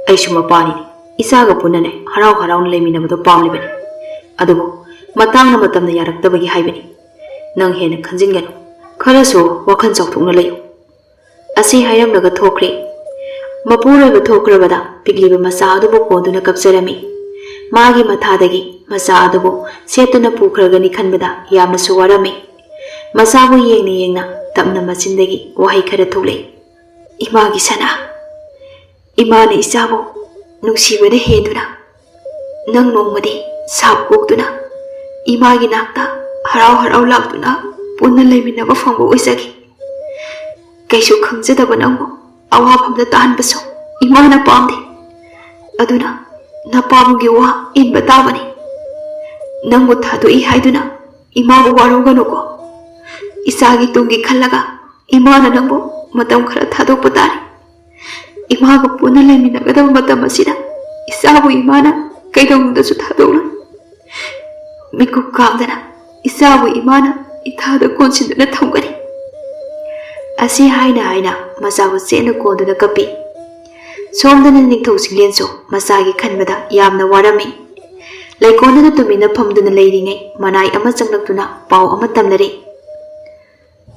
ꯑꯩꯁꯨ ꯃꯄꯥꯅꯤꯅꯦ ꯏꯆꯥꯒ ꯄꯨꯟꯅꯅꯦ ꯍꯔꯥꯎ ꯍꯔꯥꯎꯅ ꯂꯩꯃꯤꯟꯅꯕꯗꯣ ꯄꯥꯝꯂꯤꯕꯅꯤ ꯑꯗꯨꯕꯨ ꯃꯇꯥꯡꯅ ꯃꯇꯝꯅ ꯌꯥꯔꯛꯇꯕꯒꯤ ꯍꯥꯏꯕꯅꯤ ꯅꯪ ꯍꯦꯟꯅ ꯈꯟꯖꯤꯟꯒꯅꯨ ꯈꯔꯁꯨ ꯋꯥꯈꯜ ꯆꯥꯎꯊꯣꯛꯅ ꯂꯩꯌꯨ ꯑꯁꯤ ꯍꯥꯏꯔꯝꯂꯒ ꯊꯣꯛꯈ꯭ꯔꯦ ꯃꯄꯨꯔꯣꯏꯕ ꯊꯣꯛꯈ꯭ꯔꯕꯗ ꯄꯤꯛꯂꯤꯕ ꯃꯆꯥ ꯑꯗꯨꯕꯨ ꯀꯣꯟꯗꯨꯅ ꯀꯞꯆꯔꯝꯃꯤ ꯃꯥꯒꯤ ꯃꯊꯥꯗꯒꯤ ꯃꯆꯥ ꯑꯗꯨꯕꯨ ꯁꯦꯠꯇꯨꯅ ꯄꯨꯈ꯭ꯔꯒꯅꯤ ꯈꯟꯕꯗ ꯌꯥꯝꯅꯁꯨ ꯋꯥꯔꯝꯃꯤ ꯃꯆꯥꯕꯨ ꯌꯦꯡꯅ ꯌꯦꯡꯅ ꯇꯞꯅ ꯃꯆꯤꯟꯗꯒꯤ ꯋꯥꯍꯩ ꯈꯔ ꯊꯣꯛꯂꯛꯏ ꯏꯃꯥꯒꯤ ꯁꯅꯥ ꯏꯃꯥꯅ ꯏꯆꯥꯕꯨ ꯅꯨꯡꯁꯤꯕꯅ ꯍꯦꯟꯗꯨꯅ ꯅꯪ ꯅꯣꯡꯃꯗꯤ ꯁꯥꯞ ꯀꯣꯛꯇꯨꯅ ꯏꯃꯥꯒꯤ ꯅꯥꯛꯇ ꯍꯔꯥꯎ ꯍꯔꯥꯎ ꯂꯥꯛꯇꯨꯅ ꯄꯨꯟꯅ ꯂꯩꯃꯤꯟꯅꯕ ꯐꯪꯕ ꯑꯣꯏꯖꯒꯦ ꯀꯩꯁꯨ ꯈꯪꯖꯗꯕ ꯅꯪꯕꯨ ꯑꯋꯥꯐꯝꯗ ꯇꯥꯍꯟꯕꯁꯨ ꯏꯃꯥꯅ ꯄꯥꯝꯗꯦ ꯑꯗꯨꯅ ꯅꯄꯥꯕꯨꯒꯤ ꯋꯥ ꯏꯟꯕ ꯇꯥꯕꯅꯤ ꯅꯪꯕꯨ ꯊꯥꯗꯣꯛꯏ ꯍꯥꯏꯗꯨꯅ ꯏꯃꯥꯕꯨ ꯋꯥꯔꯧꯒꯅꯨꯀꯣ ꯏꯆꯥꯒꯤ ꯇꯨꯡꯒꯤ ꯈꯜꯂꯒ ꯏꯃꯥꯅ ꯅꯪꯕꯨ ꯃꯇꯝ ꯈꯔ ꯊꯥꯗꯣꯛꯄ ꯇꯥꯔꯦ ꯏꯃꯥꯒ ꯄꯨꯟꯅ ꯂꯩꯃꯤꯟꯅꯒꯗꯕ ꯃꯇꯝ ꯑꯁꯤꯗ ꯏꯆꯥꯕꯨ ꯏꯃꯥꯅ ꯀꯩꯗꯧꯅꯨꯡꯗꯁꯨ ꯊꯥꯗꯣꯛꯂꯣꯏ ꯃꯤꯠꯀꯨꯞ ꯀꯥꯝꯗꯅ ꯏꯆꯥꯕꯨ ꯏꯃꯥꯅ ꯏꯊꯥꯗ ꯀꯣꯟꯁꯤꯟꯗꯨꯅ ꯊꯝꯒꯅꯤ ꯑꯁꯤ ꯍꯥꯏꯅ ꯍꯥꯏꯅ ꯃꯆꯥꯕꯨ ꯆꯦꯠꯅ ꯀꯣꯟꯗꯨꯅ ꯀꯞꯄꯤ ꯁꯣꯝꯗꯅ ꯅꯤꯡꯊꯧ ꯆꯤꯡꯂꯦꯟꯁꯨ ꯃꯆꯥꯒꯤ ꯈꯟꯕꯗ ꯌꯥꯝꯅ ꯋꯥꯔꯝꯃꯤ ꯂꯩꯀꯣꯟꯗꯨꯗ ꯇꯨꯃꯤꯟꯅ ꯐꯝꯗꯨꯅ ꯂꯩꯔꯤꯉꯩ ꯃꯅꯥꯏ ꯑꯃ ꯆꯪꯂꯛꯇꯨꯅ ꯄꯥꯎ ꯑꯃ ꯇꯝꯅꯔꯤ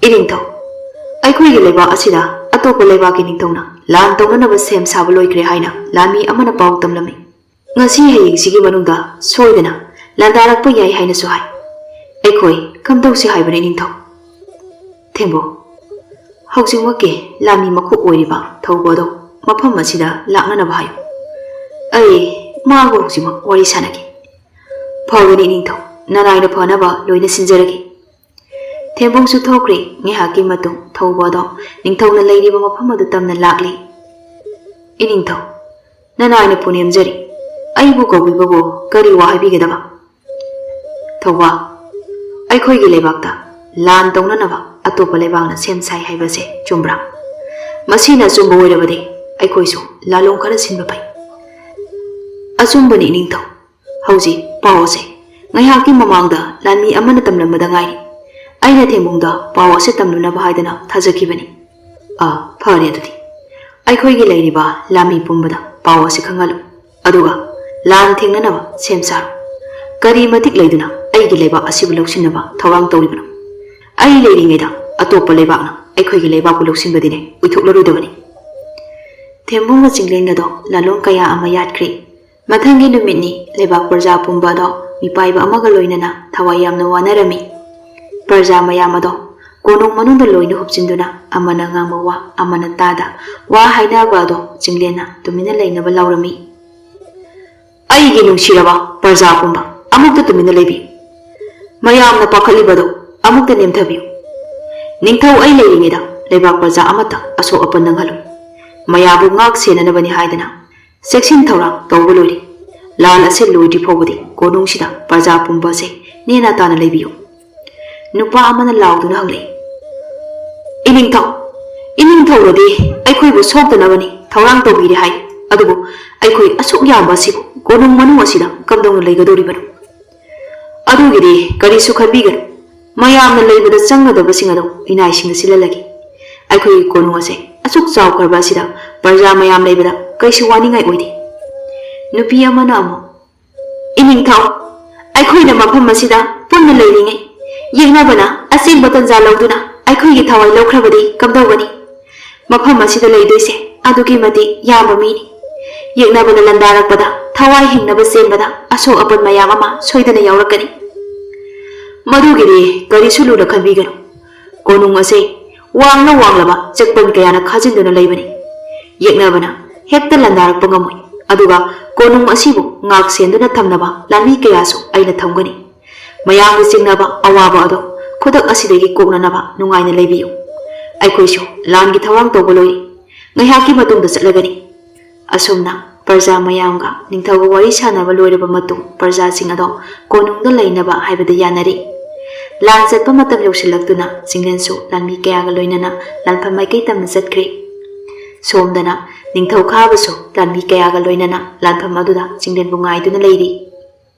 ꯏꯅꯤꯡꯊꯧ ꯑꯩꯈꯣꯏꯒꯤ ꯂꯩꯕꯥꯛ ꯑꯁꯤꯗ ꯑꯇꯣꯞꯄ ꯂꯩꯕꯥꯛꯀꯤ ꯅꯤꯡꯊꯧꯅ ꯂꯥꯟ ꯇꯧꯅꯅꯕ ꯁꯦꯝ ꯁꯥꯕ ꯂꯣꯏꯈ꯭ꯔꯦ ꯍꯥꯏꯅ ꯂꯥꯟꯃꯤ ꯑꯃꯅ ꯄꯥꯎ ꯇꯝꯂꯝꯃꯤ ꯉꯁꯤ ꯍꯌꯦꯡꯁꯤꯒꯤ ꯃꯅꯨꯡꯗ ꯁꯣꯏꯗꯅ ꯂꯥꯟꯗꯥꯔꯛꯄ ꯌꯥꯏ ꯍꯥꯏꯅꯁꯨ ꯍꯥꯏ ꯑꯩꯈꯣꯏ ꯀꯝꯗꯧꯁꯤ ꯍꯥꯏꯕꯅꯤ ꯅꯤꯡꯊꯧ ꯊꯦꯡꯕꯣ ꯍꯧꯖꯤꯛꯃꯛꯀꯤ ꯂꯥꯟꯃꯤ ꯃꯀꯣꯛ ꯑꯣꯏꯔꯤꯕ ꯊꯧꯕꯗꯣ ꯃꯐꯝ ꯑꯁꯤꯗ ꯂꯥꯛꯅꯅꯕ ꯍꯥꯏꯌꯨ ꯑꯩ ꯃꯥꯕꯨ ꯍꯧꯖꯤꯛꯃꯛ ꯋꯥꯔꯤ ꯁꯥꯟꯅꯒꯦ ꯐꯒꯅꯤ ꯅꯤꯡꯊꯧ ꯅꯅꯥꯏꯅ ꯐꯅꯕ ꯂꯣꯏꯅ ꯁꯤꯟꯖꯔꯒꯦ ꯊꯦꯝꯕꯨꯡꯁꯨ ꯊꯣꯛꯈ꯭ꯔꯦ ꯉꯥꯏꯍꯥꯛꯀꯤ ꯃꯇꯨꯡ ꯊꯧꯕꯗꯣ ꯅꯤꯡꯊꯧꯅ ꯂꯩꯔꯤꯕ ꯃꯐꯝ ꯑꯗꯨ ꯇꯝꯅ ꯂꯥꯛꯂꯤ ꯏꯅꯤꯡꯊꯧ ꯅꯅꯥꯏꯅ ꯄꯨꯅꯦꯝꯖꯔꯤ ꯑꯩꯕꯨ ꯀꯧꯕꯤꯕꯕꯨ ꯀꯔꯤ ꯋꯥ ꯍꯥꯏꯕꯤꯒꯗꯕ ꯊꯧꯕ ꯑꯩꯈꯣꯏꯒꯤ ꯂꯩꯕꯥꯛꯇ ꯂꯥꯟ ꯇꯧꯅꯅꯕ ꯑꯇꯣꯞꯄ ꯂꯩꯕꯥꯛꯅ ꯁꯦꯝ ꯁꯥꯏ ꯍꯥꯏꯕꯁꯦ ꯆꯨꯝꯕ꯭ꯔꯥ ꯃꯁꯤꯅ ꯑꯆꯨꯝꯕ ꯑꯣꯏꯔꯕꯗꯤ ꯑꯩꯈꯣꯏꯁꯨ ꯂꯥꯂꯣꯡ ꯈꯔ ꯁꯤꯟꯕ ꯐꯩ ꯑꯆꯨꯝꯕꯅꯤ ꯅꯤꯡꯊꯧ ꯍꯧꯖꯤꯛ ꯄꯥꯎ ꯑꯁꯦ ꯉꯥꯏꯍꯥꯛꯀꯤ ꯃꯃꯥꯡꯗ ꯂꯥꯟꯃꯤ ꯑꯃꯅ ꯇꯝꯂꯝꯕꯗ ꯉꯥꯏꯔꯤ ꯑꯩꯅ ꯊꯦꯡꯕꯨꯡꯗ ꯄꯥꯎ ꯑꯁꯤ ꯇꯝꯂꯨꯅꯕ ꯍꯥꯏꯗꯅ ꯊꯥꯖꯈꯤꯕꯅꯤ ꯐꯔꯦ ꯑꯗꯨꯗꯤ ꯑꯩꯈꯣꯏꯒꯤ ꯂꯩꯔꯤꯕ ꯂꯥꯟꯃꯤ ꯄꯨꯝꯕꯗ ꯄꯥꯎ ꯑꯁꯤ ꯈꯪꯍꯜꯂꯨ ꯑꯗꯨꯒ ꯂꯥꯟ ꯊꯦꯡꯅꯅꯕ ꯁꯦꯝ ꯁꯥꯔꯨ ꯀꯔꯤ ꯃꯇꯤꯛ ꯂꯩꯗꯨꯅ ꯑꯩꯒꯤ ꯂꯩꯕꯥꯛ ꯑꯁꯤꯕꯨ ꯂꯧꯁꯤꯟꯅꯕ ꯊꯧꯔꯥꯡ ꯇꯧꯔꯤꯕꯅꯣ ꯑꯩ ꯂꯩꯔꯤꯉꯩꯗ ꯑꯇꯣꯞꯄ ꯂꯩꯕꯥꯛꯅ ꯑꯩꯈꯣꯏꯒꯤ ꯂꯩꯕꯥꯛꯄꯨ ꯂꯧꯁꯤꯟꯕꯗꯤꯅꯦ ꯑꯣꯏꯊꯣꯛꯂꯔꯣꯏꯗꯕꯅꯤ ꯊꯦꯝꯕꯨꯡꯒ ꯆꯤꯡꯂꯦꯟꯒꯗꯣ ꯂꯥꯂꯣꯡ ꯀꯌా ꯑꯃ ꯌꯥꯠꯈ꯭ꯔꯦ ꯃꯊꯪꯒꯤ ꯅꯨꯃꯤꯠꯅꯤ ꯂꯩꯕꯥꯛ ꯄ꯭ꯔꯖꯥ ꯄꯨꯝꯕꯗꯣ ꯃꯤꯄꯥꯏꯕ ꯑꯃꯒ ꯂꯣꯏꯅꯅ ꯊꯋꯥꯏ ꯌꯥꯝꯅ ꯋꯥꯅꯔꯝꯃꯤ ꯄ꯭ꯔꯖꯥ ꯃꯌꯥꯝ ꯑꯗꯣ ꯀꯣꯅꯨꯡ ꯃꯅꯨꯡꯗ ꯂꯣꯏꯅ ꯍꯨꯞꯆꯤꯟꯗꯨꯅ ꯑꯃꯅ ꯉꯥꯡꯕ ꯋꯥ ꯑꯃꯅ ꯇꯥꯗ ꯋꯥ ꯍꯥꯏꯅꯕ ꯑꯗꯣ ꯆꯤꯡꯂꯦꯟꯅ ꯇꯨꯃꯤꯟꯅ ꯂꯩꯅꯕ ꯂꯥꯎꯔꯝꯃꯤ ꯑꯩꯒꯤ ꯅꯨꯡꯁꯤꯔꯕ ꯄ꯭ꯔꯖꯥ ꯄꯨꯝꯕ ꯑꯃꯨꯛꯇ ꯇꯨꯃꯤꯟꯅ ꯂꯩꯕꯤꯌꯨ ꯃꯌꯥꯝꯅ ꯄꯥꯈꯠꯂꯤꯕꯗꯣ ꯑꯃꯨꯛꯇ ꯅꯦꯝꯊꯕꯤꯌꯨ ꯅꯤꯡꯊꯧ ꯑꯩ ꯂꯩꯔꯤꯉꯩꯗ ꯂꯩꯕꯥꯛ ꯄ꯭ꯔꯖꯥ ꯑꯃꯠꯇ ꯑꯁꯣꯛ ꯑꯄꯟ ꯅꯪꯍꯜꯂꯨ ꯃꯌꯥꯝꯕꯨ ꯉꯥꯛ ꯁꯦꯟꯅꯅꯕꯅꯤ ꯍꯥꯏꯗꯅ ꯆꯦꯛꯁꯤꯟ ꯊꯧꯔꯥꯡ ꯇꯧꯕ ꯂꯣꯏꯔꯤ ꯂꯥꯟ ꯑꯁꯤ ꯂꯣꯏꯗ꯭ꯔꯤ ꯐꯥꯎꯕꯗꯤ ꯀꯣꯅꯨꯡꯁꯤꯗ ꯄ꯭ꯔꯖꯥ ꯄꯨꯝꯕ ꯑꯁꯦ ꯅꯦꯅꯥ ꯇꯥꯅ ꯂꯩꯕꯤꯌꯨ ꯅꯨꯄꯥ ꯑꯃꯅ ꯂꯥꯎꯗꯨꯅ ꯍꯪꯂꯛꯏ ꯏꯅꯤꯡꯊꯧꯅꯗꯤ ꯑꯩꯈꯣꯏꯕꯨ ꯁꯣꯛꯇꯅꯕꯅꯤ ꯊꯧꯔꯥꯡ ꯇꯧꯕꯤꯔꯦ ꯍꯥꯏ ꯑꯗꯨꯕꯨ ꯑꯩꯈꯣꯏ ꯑꯁꯨꯛ ꯌꯥꯝꯕ ꯑꯁꯤꯕꯨ ꯀꯣꯅꯨꯡ ꯃꯅꯨꯡ ꯑꯁꯤꯗ ꯀꯝꯗꯧꯅ ꯂꯩꯒꯗꯧꯔꯤꯕꯅꯣ ꯑꯗꯨꯒꯤꯗꯤ ꯀꯔꯤꯁꯨ ꯈꯟꯕꯤꯒꯅꯨ ꯃꯌꯥꯝꯅ ꯂꯩꯕꯗ ꯆꯪꯒꯗꯕꯁꯤꯡ ꯑꯗꯨ ꯏꯅꯥꯏꯁꯤꯡꯗ ꯁꯤꯜꯍꯜꯂꯒꯦ ꯑꯩꯈꯣꯏꯒꯤ ꯀꯣꯅꯨꯡ ꯑꯁꯦ ꯑꯁꯨꯛ ꯆꯥꯎꯈ꯭ꯔꯕ ꯑꯁꯤꯗ ꯄ꯭ꯔꯖꯥ ꯃꯌꯥꯝ ꯂꯩꯕꯗ ꯀꯩꯁꯨ ꯋꯥꯅꯤꯡꯉꯥꯏ ꯑꯣꯏꯗꯦ ꯅꯨꯄꯤ ꯑꯃꯅ ꯑꯃꯨꯛ ꯏꯅꯤꯡꯊꯧ ꯑꯩꯈꯣꯏꯅ ꯃꯐꯝ ꯑꯁꯤꯗ ꯄꯨꯟꯅ ꯂꯩꯔꯤꯉꯩ ꯌꯦꯛꯅꯕꯅ ꯑꯁꯦꯡꯕ ꯇꯟꯖꯥ ꯂꯧꯗꯨꯅ ꯑꯩꯈꯣꯏꯒꯤ ꯊꯋꯥꯏ ꯂꯧꯈ꯭ꯔꯕꯗꯤ ꯀꯝꯗꯧꯒꯅꯤ ꯃꯐꯝ ꯑꯁꯤꯗ ꯂꯩꯗꯣꯏꯁꯦ ꯑꯗꯨꯒꯤ ꯃꯇꯤꯛ ꯌꯥꯝꯕ ꯃꯤꯅꯤ ꯌꯦꯛꯅꯕꯅ ꯂꯟꯗꯥꯔꯛꯄꯗ ꯊꯋꯥꯏ ꯍꯤꯡꯅꯕ ꯆꯦꯟꯕꯗ ꯑꯁꯣꯛ ꯑꯄꯟ ꯃꯌꯥꯝ ꯑꯃ ꯁꯣꯏꯗꯅ ꯌꯥꯎꯔꯛꯀꯅꯤ ꯃꯗꯨꯒꯤꯗꯤ ꯀꯔꯤꯁꯨ ꯂꯨꯅ ꯈꯟꯕꯤꯒꯅꯨ ꯀꯣꯅꯨꯡ ꯑꯁꯤ ꯋꯥꯡꯂꯕ ꯆꯦꯛꯄꯟ ꯀꯌꯥꯅ ꯈꯥꯖꯤꯟꯗꯨꯅ ꯂꯩꯕꯅꯤ ꯌꯦꯛꯅꯕꯅ ꯍꯦꯛꯇ ꯂꯟꯗꯥꯔꯛꯄ ꯉꯝꯃꯣꯏ ꯑꯗꯨꯒ ꯀꯣꯅꯨꯡ ꯑꯁꯤꯕꯨ ꯉꯥꯛ ꯁꯦꯟꯗꯨꯅ ꯊꯝꯅꯕ ꯂꯥꯟꯃꯤ ꯀꯌꯥꯁꯨ ꯑꯩꯅ ꯊꯝꯒꯅꯤ ꯃꯌꯥꯝꯅ ꯆꯤꯡꯅꯕ ꯑꯋꯥꯕ ꯑꯗꯣ ꯈꯨꯗꯛ ꯑꯁꯤꯗꯒꯤ ꯀꯣꯛꯅꯅꯕ ꯅꯨꯡꯉꯥꯏꯅ ꯂꯩꯕꯤꯌꯨ ꯑꯩꯈꯣꯏꯁꯨ ꯂꯥꯟꯒꯤ ꯊꯧꯔꯥꯡ ꯇꯧꯕ ꯂꯣꯏꯔꯤ ꯉꯥꯏꯍꯥꯛꯀꯤ ꯃꯇꯨꯡꯗ ꯆꯠꯂꯒꯅꯤ ꯑꯁꯨꯝꯅ ꯄ꯭ꯔꯖꯥ ꯃꯌꯥꯝꯒ ꯅꯤꯡꯊꯧꯒ ꯋꯥꯔꯤ ꯁꯥꯟꯅꯕ ꯂꯣꯏꯔꯕ ꯃꯇꯨꯡ ꯄ꯭ꯔꯖꯥꯁꯤꯡ ꯑꯗꯣ ꯀꯣꯅꯨꯡꯗ ꯂꯩꯅꯕ ꯍꯥꯏꯕꯗ ꯌꯥꯅꯔꯤ ꯂꯥꯟ ꯆꯠꯄ ꯃꯇꯝ ꯌꯧꯁꯤꯜꯂꯛꯇꯨꯅ ꯆꯤꯡꯂꯦꯟꯁꯨ ꯂꯥꯟꯃꯤ ꯀꯌꯥꯒ ꯂꯣꯏꯅꯅ ꯂꯥꯟꯐꯝ ꯃꯥꯏꯀꯩ ꯇꯝꯅ ꯆꯠꯈ꯭ꯔꯦ ꯁꯣꯝꯗꯅ ꯅꯤꯡꯊꯧ ꯈꯥꯕꯁꯨ ꯂꯥꯟꯃꯤ ꯀꯌꯥꯒ ꯂꯣꯏꯅꯅ ꯂꯥꯟꯐꯝ ꯑꯗꯨꯗ ꯆꯤꯡꯂꯦꯟꯕꯨ ꯉꯥꯏꯗꯨꯅ ꯂꯩꯔꯤ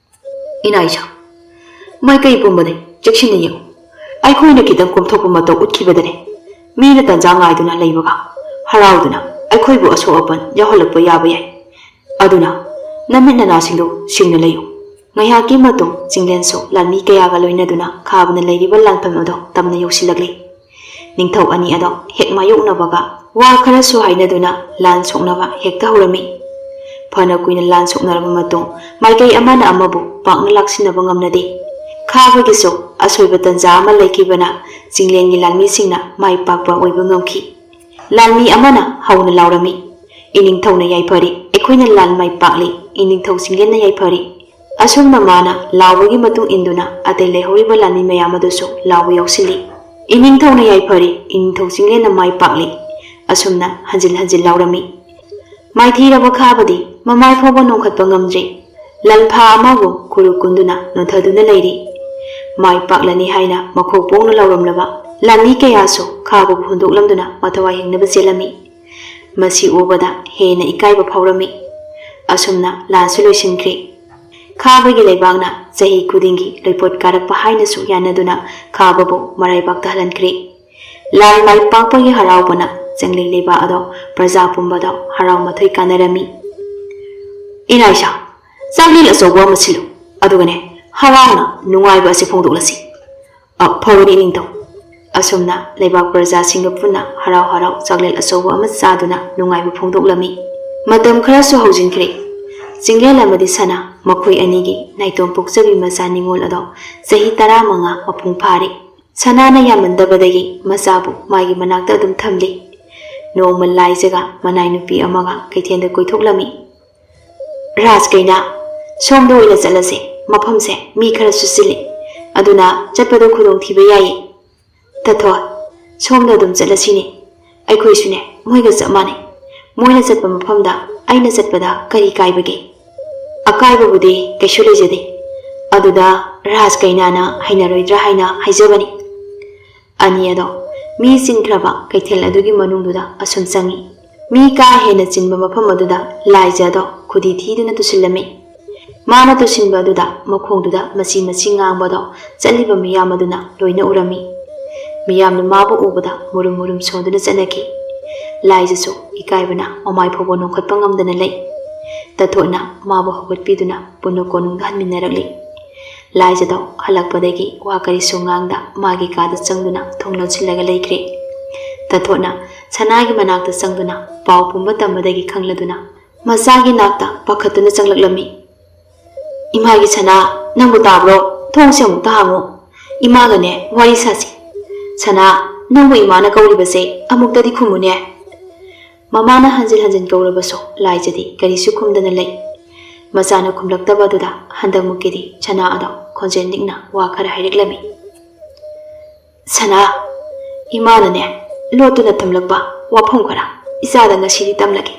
ꯏꯅꯥꯏꯁꯥ ꯃꯥꯏꯀꯩ ꯄꯨꯝꯕꯗꯩ ꯆꯦꯛꯁꯤꯟꯅ ꯌꯦꯡꯉꯨ ꯑꯩꯈꯣꯏꯅ ꯈꯤꯇꯪ ꯀꯣꯝꯊꯣꯛꯄ ꯃꯇꯧ ꯎꯠꯈꯤꯕꯗꯅꯦ ꯃꯤꯅ ꯇꯟꯖꯥ ꯉꯥꯏꯗꯨꯅ ꯂꯩꯕꯒ ꯍꯔꯥꯎꯗꯨꯅ ꯑꯩꯈꯣꯏꯕꯨ ꯑꯁꯣꯛ ꯑꯄꯟ ꯌꯥꯎꯍꯜꯂꯛꯄ ꯌꯥꯕ ꯌꯥꯏ ꯑꯗꯨꯅ ꯅꯃꯤꯠ ꯅꯅꯥꯁꯤꯡꯗꯨ ꯁꯤꯡꯅ ꯂꯩꯌꯨ ꯉꯥꯏꯍꯥꯛꯀꯤ ꯃꯇꯨꯡ ꯆꯤꯡꯂꯦꯟꯁꯨ ꯂꯥꯟꯃꯤ ꯀꯌꯥꯒ ꯂꯣꯏꯅꯗꯨꯅ ꯈꯥꯕꯅ ꯂꯩꯔꯤꯕ ꯂꯥꯟꯐꯝ ꯑꯗꯣ ꯇꯝꯅ ꯌꯧꯁꯤꯜꯂꯛꯂꯤ ꯅꯤꯡꯊꯧ ꯑꯅꯤ ꯑꯗꯣ ꯍꯦꯛ ꯃꯥꯌꯣꯛꯅꯕꯒ ꯋꯥ ꯈꯔꯁꯨ ꯍꯥꯏꯅꯗꯨꯅ ꯂꯥꯟ ꯁꯣꯛꯅꯕ ꯍꯦꯛꯇ ꯍꯧꯔꯝꯃꯤ ꯐꯅ ꯀꯨꯏꯅ ꯂꯥꯟ ꯁꯣꯛꯅꯔꯕ ꯃꯇꯨꯡ ꯃꯥꯏꯀꯩ ꯑꯃꯅ ꯑꯃꯕꯨ ꯄꯥꯛꯅ ꯂꯥꯛꯁꯤꯟꯅꯕ ꯉꯝꯅꯗꯦ ꯈꯥꯕꯒꯤꯁꯨ ꯑꯁꯣꯏꯕ ꯇꯟꯖꯥ ꯑꯃ ꯂꯩꯈꯤꯕꯅ ꯆꯤꯡꯂꯦꯟꯒꯤ ꯂꯥꯟꯃꯤꯁꯤꯡꯅ ꯃꯥꯏ ꯄꯥꯛꯄ ꯑꯣꯏꯕ ꯉꯝꯈꯤ ꯂꯥꯟꯃꯤ ꯑꯃꯅ ꯍꯧꯅ ꯂꯥꯎꯔꯝꯃꯤ ꯏꯅꯤꯡꯊꯧꯅ ꯌꯥꯏꯐꯔꯤ ꯑꯩꯈꯣꯏꯅ ꯂꯥꯟ ꯃꯥꯏ ꯄꯥꯛꯂꯤ ꯏꯅꯤꯡꯊꯧ ꯆꯤꯡꯂꯦꯟꯅ ꯌꯥꯏꯐꯔꯤ ꯑꯁꯨꯝꯅ ꯃꯥꯅ ꯂꯥꯎꯕꯒꯤ ꯃꯇꯨꯡ ꯏꯟꯗꯨꯅ ꯑꯇꯩ ꯂꯩꯍꯧꯔꯤꯕ ꯂꯥꯟꯃꯤ ꯃꯌꯥꯝ ꯑꯗꯨꯁꯨ ꯂꯥꯎꯕ ꯌꯥꯎꯁꯤꯜꯂꯤ ꯏꯅꯤꯡꯊꯧꯅ ꯌꯥꯏꯐꯔꯤ ꯏꯅꯤꯡꯊꯧ ꯆꯤꯡꯂꯦꯟꯅ ꯃꯥꯏ ꯄꯥꯛꯂꯤ ꯑꯁꯨꯝꯅ ꯍꯟꯖꯤꯟ ꯍꯟꯖꯤꯟ ꯂꯥꯎꯔꯝꯃꯤ ꯃꯥꯏꯊꯤꯔꯕ ꯈꯥꯕꯗꯤ ꯃꯃꯥꯏ ꯐꯥꯎꯕ ꯅꯣꯡꯈꯠꯄ ꯉꯝꯗ꯭ꯔꯤ ꯂꯟꯐꯥ ꯑꯃꯕꯨ ꯈꯨꯔꯨ ꯀꯨꯟꯗꯨꯅ ꯅꯣꯟꯊꯗꯨꯅ ꯂꯩꯔꯤ ꯃꯥꯏ ꯄꯥꯛꯂꯅꯤ ꯍꯥꯏꯅ ꯃꯈꯣꯛ ꯄꯣꯡꯅ ꯂꯥꯎꯔꯝꯂꯕ ꯂꯥꯟꯃꯤ ꯀꯌꯥꯁꯨ ꯈꯥꯕꯕꯨ ꯍꯨꯟꯗꯣꯛꯂꯝꯗꯨꯅ ꯃꯊꯋꯥꯏ ꯍꯤꯡꯅꯕ ꯆꯦꯜꯂꯝꯃꯤ ꯃꯁꯤ ꯎꯕꯗ ꯍꯦꯟꯅ ꯏꯀꯥꯏꯕ ꯐꯥꯎꯔꯝꯃꯤ ꯑꯁꯨꯝꯅ ꯂꯥꯟꯁꯨ ꯂꯣꯏꯁꯤꯟꯈ꯭ꯔꯦ ꯈꯥꯕꯒꯤ ꯂꯩꯕꯥꯛꯅ ꯆꯍꯤ ꯈꯨꯗꯤꯡꯒꯤ ꯂꯣꯏꯄꯣꯠ ꯀꯥꯔꯛꯄ ꯍꯥꯏꯅꯁꯨ ꯌꯥꯅꯗꯨꯅ ꯈꯥꯕꯕꯨ ꯃꯔꯥꯏꯕꯥꯛ ꯇꯥꯍꯜꯍꯟꯈ꯭ꯔꯦ ꯂꯥꯟ ꯃꯥꯏ ꯄꯥꯛꯄꯒꯤ ꯍꯔꯥꯎꯕꯅ ꯆꯪꯂꯩ ꯂꯩꯕꯥꯛ ꯑꯗꯣ ꯄ꯭ꯔꯖꯥ ꯄꯨꯝꯕꯗ ꯍꯔꯥꯎ ꯃꯊꯣꯏ ꯀꯥꯟꯅꯔꯝꯃꯤ ꯏꯅꯥꯏꯁꯥ ꯆꯥꯛꯂꯦꯟ ꯑꯆꯧꯕ ꯑꯃ ꯁꯤꯜꯂꯨ ꯑꯗꯨꯒꯅꯦ ꯍꯔꯥꯎꯅ ꯅꯨꯡꯉꯥꯏꯕ ꯑꯁꯤ ꯐꯣꯡꯗꯣꯛꯂꯁꯤ ꯐꯒꯅꯤ ꯏꯅꯤꯡꯊꯧ ꯑꯁꯨꯝꯅ ꯂꯩꯕꯥꯛ ꯄ꯭ꯔꯖꯥꯁꯤꯡꯒ ꯄꯨꯟꯅ ꯍꯔꯥꯎ ꯍꯔꯥꯎ ꯆꯥꯛꯂꯦꯟ ꯑꯆꯧꯕ ꯑꯃ ꯆꯥꯗꯨꯅ ꯅꯨꯡꯉꯥꯏꯕ ꯐꯣꯡꯗꯣꯛꯂꯝꯃꯤ ꯃꯇꯝ ꯈꯔꯁꯨ ꯍꯧꯖꯤꯟꯈ꯭ꯔꯦ ꯆꯤꯡꯂꯦꯟ ꯑꯃꯗꯤ ꯁꯅꯥ ꯃꯈꯣꯏ ꯑꯅꯤꯒꯤ ꯅꯥꯏꯇꯣꯝ ꯄꯣꯛꯆꯕꯤ ꯃꯆꯥ ꯅꯤꯡꯉꯣꯜ ꯑꯗꯣ ꯆꯍꯤ 15 ꯃꯄꯨꯡ ꯐꯥꯔꯦ ꯁꯅꯥꯅ ꯌꯥꯝꯃꯟꯗꯕꯗꯒꯤ ꯃꯆꯥꯕꯨ ꯃꯥꯒꯤ ꯃꯅꯥꯛꯇ ꯑꯗꯨꯝ ꯊꯝꯂꯤ ꯅꯣꯡꯃ ꯂꯥꯏꯖꯒ ꯃꯅꯥꯏ ꯅꯨꯄꯤ ꯑꯃꯒ ꯀꯩꯊꯦꯜꯗ ꯀꯣꯏꯊꯣꯛꯂꯝꯃꯤ ꯔꯥꯖꯀꯩꯅ ꯁꯣꯝꯗ ꯑꯣꯏꯅ ꯆꯠꯂꯁꯦ ꯃꯐꯝꯁꯦ ꯃꯤ ꯈꯔꯁꯨ ꯆꯤꯜꯂꯤ ꯑꯗꯨꯅ ꯆꯠꯄꯗ ꯈꯨꯗꯣꯡꯊꯤꯕ ꯌꯥꯏꯌꯦ ꯇꯊꯣꯏ ꯁꯣꯝꯗ ꯑꯗꯨꯝ ꯆꯠꯂꯁꯤꯅꯦ ꯑꯩꯈꯣꯏꯁꯨꯅꯦ ꯃꯣꯏꯒ ꯆꯞ ꯃꯥꯟꯅꯩ ꯃꯣꯏꯅ ꯆꯠꯄ ꯃꯐꯝꯗ ꯑꯩꯅ ꯆꯠꯄꯗ ꯀꯔꯤ ꯀꯥꯏꯕꯒꯦ ꯑꯀꯥꯏꯕꯕꯨꯗꯤ ꯀꯩꯁꯨ ꯂꯩꯖꯗꯦ ꯑꯗꯨꯗ ꯔꯥꯖꯀꯩꯅꯥꯅ ꯍꯩꯅꯔꯣꯏꯗ꯭ꯔꯥ ꯍꯥꯏꯅ ꯍꯥꯏꯖꯕꯅꯤ ꯑꯅꯤ ꯑꯗꯣ ꯃꯤ ꯆꯤꯟꯈ꯭ꯔꯕ ꯀꯩꯊꯦꯜ ꯑꯗꯨꯒꯤ ꯃꯅꯨꯡꯗꯨꯗ ꯑꯁꯨꯝ ꯆꯪꯉꯤ ꯃꯤ ꯀꯥ ꯍꯦꯟꯅ ꯆꯤꯟꯕ ꯃꯐꯝ ꯑꯗꯨꯗ ꯂꯥꯏꯖ ꯑꯗꯣ ꯈꯨꯗꯤ ꯊꯤꯗꯨꯅ ꯇꯨꯁꯤꯜꯂꯝꯃꯤ ꯃꯥꯅ ꯇꯨꯁꯤꯟꯕ ꯑꯗꯨꯗ ꯃꯈꯣꯡꯗꯨꯗ ꯃꯆꯤ ꯃꯆꯤ ꯉꯥꯡꯕꯗꯣ ꯆꯠꯂꯤꯕ ꯃꯤꯌꯥꯝ ꯑꯗꯨꯅ ꯂꯣꯏꯅ ꯎꯔꯝꯃꯤ ꯃꯤꯌꯥꯝꯅ ꯃꯥꯕꯨ ꯎꯕꯗ ꯃꯨꯔꯨꯝ ꯃꯨꯔꯨꯝ ꯁꯣꯟꯗꯨꯅ ꯆꯠꯅꯈꯤ ꯂꯥꯏꯖꯁꯨ ꯏꯀꯥꯏꯕꯅ ꯃꯃꯥꯏ ꯐꯥꯎꯕ ꯅꯣꯡꯈꯠꯄ ꯉꯝꯗꯅ ꯂꯩ ꯇꯊꯣꯠꯅ ꯃꯥꯕꯨ ꯍꯧꯒꯠꯄꯤꯗꯨꯅ ꯄꯨꯟꯅ ꯀꯣꯅꯨꯡꯗ ꯍꯟꯃꯤꯟꯅꯔꯛꯂꯤ ꯂꯥꯏꯖꯗꯣ ꯍꯜꯂꯛꯄꯗꯒꯤ ꯋꯥ ꯀꯔꯤꯁꯨ ꯉꯥꯡꯗ ꯃꯥꯒꯤ ꯀꯥꯗ ꯆꯪꯗꯨꯅ ꯊꯣꯡ ꯂꯣꯟꯁꯤꯜꯂꯒ ꯂꯩꯈ꯭ꯔꯦ ꯇꯊꯣꯠꯅ ꯁꯅꯥꯒꯤ ꯃꯅꯥꯛꯇ ꯆꯪꯗꯨꯅ ꯄꯥꯎ ꯄꯨꯝꯕ ꯇꯝꯕꯗꯒꯤ ꯈꯪꯂꯗꯨꯅ ꯃꯆꯥꯒꯤ ꯅꯥꯛꯇ ꯄꯥꯈꯠꯇꯨꯅ ꯆꯪꯂꯛꯂꯝꯃꯤ ꯏꯃꯥꯒꯤ ꯁꯅꯥ ꯅꯪꯕꯨ ꯇꯥꯕ꯭ꯔꯣ ꯊꯣꯡꯁꯦ ꯑꯃꯨꯛꯇ ꯍꯥꯡꯉꯨ ꯏꯃꯥꯒꯅꯦ ꯋꯥꯔꯤ ꯁꯥꯁꯤ ꯁꯅꯥ ꯅꯪꯕꯨ ꯏꯃꯥꯅ ꯀꯧꯔꯤꯕꯁꯦ ꯑꯃꯨꯛꯇꯗꯤ ꯈꯨꯝꯃꯨꯅꯦ ꯃꯃꯥꯅ ꯍꯟꯖꯤꯟ ꯍꯟꯖꯤꯟ ꯀꯧꯔꯕꯁꯨ ꯂꯥꯏꯖꯗꯤ ꯀꯔꯤꯁꯨ ꯈꯨꯝꯗꯅ ꯂꯩ ꯃꯆꯥꯅ ꯈꯨꯝꯂꯛꯇꯕꯗꯨꯗ ꯍꯟꯗꯛꯃꯨꯛꯀꯤꯗꯤ ꯁꯅꯥ ꯑꯗꯣ ꯈꯣꯟꯖꯦꯜ ꯅꯤꯛꯅ ꯋꯥ ꯈꯔ ꯍꯥꯏꯔꯛꯂꯝꯃꯤ ꯁꯅꯥ ꯏꯃꯥꯅꯅꯦ ꯂꯣꯠꯇꯨꯅ ꯊꯝꯂꯛꯄ ꯋꯥꯐꯝ ꯈꯔ ꯏꯆꯥꯗ ꯉꯁꯤꯗꯤ ꯇꯝꯂꯒꯦ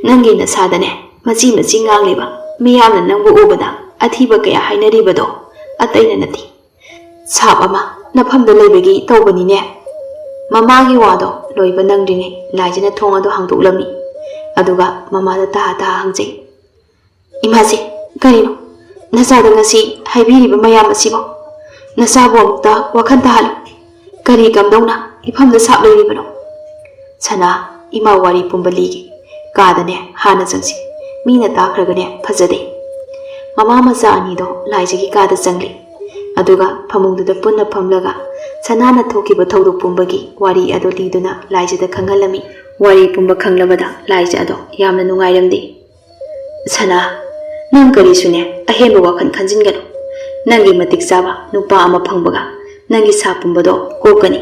ꯅꯪꯒꯤ ꯅꯁꯥꯗꯅꯦ ꯃꯆꯤ ꯃꯆꯤ ꯉꯥꯡꯂꯤꯕ ꯃꯤꯌꯥꯝꯅ ꯅꯪꯕꯨ ꯎꯕꯗ ꯑꯊꯤꯕ ꯀꯌా ꯍꯥꯏꯅꯔꯤꯕꯗꯣ ꯑꯇꯩꯅ ꯅꯠꯇꯦ ꯁꯥꯞ ꯑꯃ ꯅꯐꯝꯗ ꯂꯩꯕꯒꯤ ꯇꯧꯕꯅꯤꯅꯦ ꯃꯃꯥꯒꯤ ꯋꯥꯗꯣ ꯂꯣꯏꯕ ꯅꯪꯗ꯭ꯔꯤꯉꯩ ꯂꯥꯏꯖꯅ ꯊꯣꯡ ꯑꯗꯨ ꯍꯥꯡꯗꯣꯛꯂꯝꯃꯤ ꯑꯗꯨꯒ ꯃꯃꯥꯗ ꯇꯥꯍꯥ ꯇꯥꯍꯥ ꯍꯪꯖꯩ ꯏꯃꯥꯁꯦ ꯀꯔꯤꯅꯣ ꯅꯆꯥꯗ ꯉꯁꯤ ꯍꯥꯏꯕꯤꯔꯤꯕ ꯃꯌꯥꯝ ꯑꯁꯤꯕꯣ ꯅꯆꯥꯕꯨ ꯑꯃꯨꯛꯇ ꯋꯥꯈꯜ ꯇꯥꯍꯜꯂꯨ ꯀꯔꯤ ꯀꯝꯗꯧꯅ ꯏꯐꯝꯗ ꯁꯥꯞ ꯂꯩꯔꯤꯕꯅꯣ ꯁꯅꯥ ꯏꯃꯥ ꯋꯥꯔꯤ ꯄꯨꯝꯕ ꯂꯤꯒꯦ ꯀꯥꯗꯅꯦ ꯍꯥꯟꯅ ꯆꯪꯁꯤ ꯃꯤꯅ ꯇꯥꯈ꯭ꯔꯒꯅꯦ ꯐꯖꯗꯦ ꯃꯃꯥ ꯃꯆꯥ ꯑꯅꯤꯗꯣ ꯂꯥꯏꯖꯒꯤ ꯀꯥꯗ ꯆꯪꯂꯤ ꯑꯗꯨꯒ ꯐꯃꯨꯡꯗꯨꯗ ꯄꯨꯟꯅ ꯐꯝꯂꯒ ꯁꯅꯥꯅ ꯊꯣꯛꯈꯤꯕ ꯊꯧꯗꯣꯛ ꯄꯨꯝꯕꯒꯤ ꯋꯥꯔꯤ ꯑꯗꯨ ꯂꯤꯗꯨꯅ ꯂꯥꯏꯖꯗ ꯈꯪꯍꯜꯂꯝꯃꯤ꯫ ꯋꯥꯔꯤ ꯄꯨꯝꯕ ꯈꯪꯂꯕꯗ ꯂꯥꯏꯖ ꯑꯗꯣ ꯌꯥꯝꯅ ꯅꯨꯡꯉꯥꯏꯔꯝꯗꯦ꯫ ꯁꯅꯥ, ꯅꯪ ꯀꯔꯤꯁꯨꯅꯦ ꯑꯍꯦꯟꯕ ꯋꯥꯈꯜ ꯈꯟꯖꯤꯟꯒꯅꯨ꯫ ꯅꯪꯒꯤ ꯃꯇꯤꯛ ꯆꯥꯕ ꯅꯨꯄꯥ ꯑꯃ ꯐꯪꯕꯒ ꯅꯪꯒꯤ ꯁꯥ ꯄꯨꯝꯕꯗꯣ ꯀꯣꯛꯀꯅꯤ꯫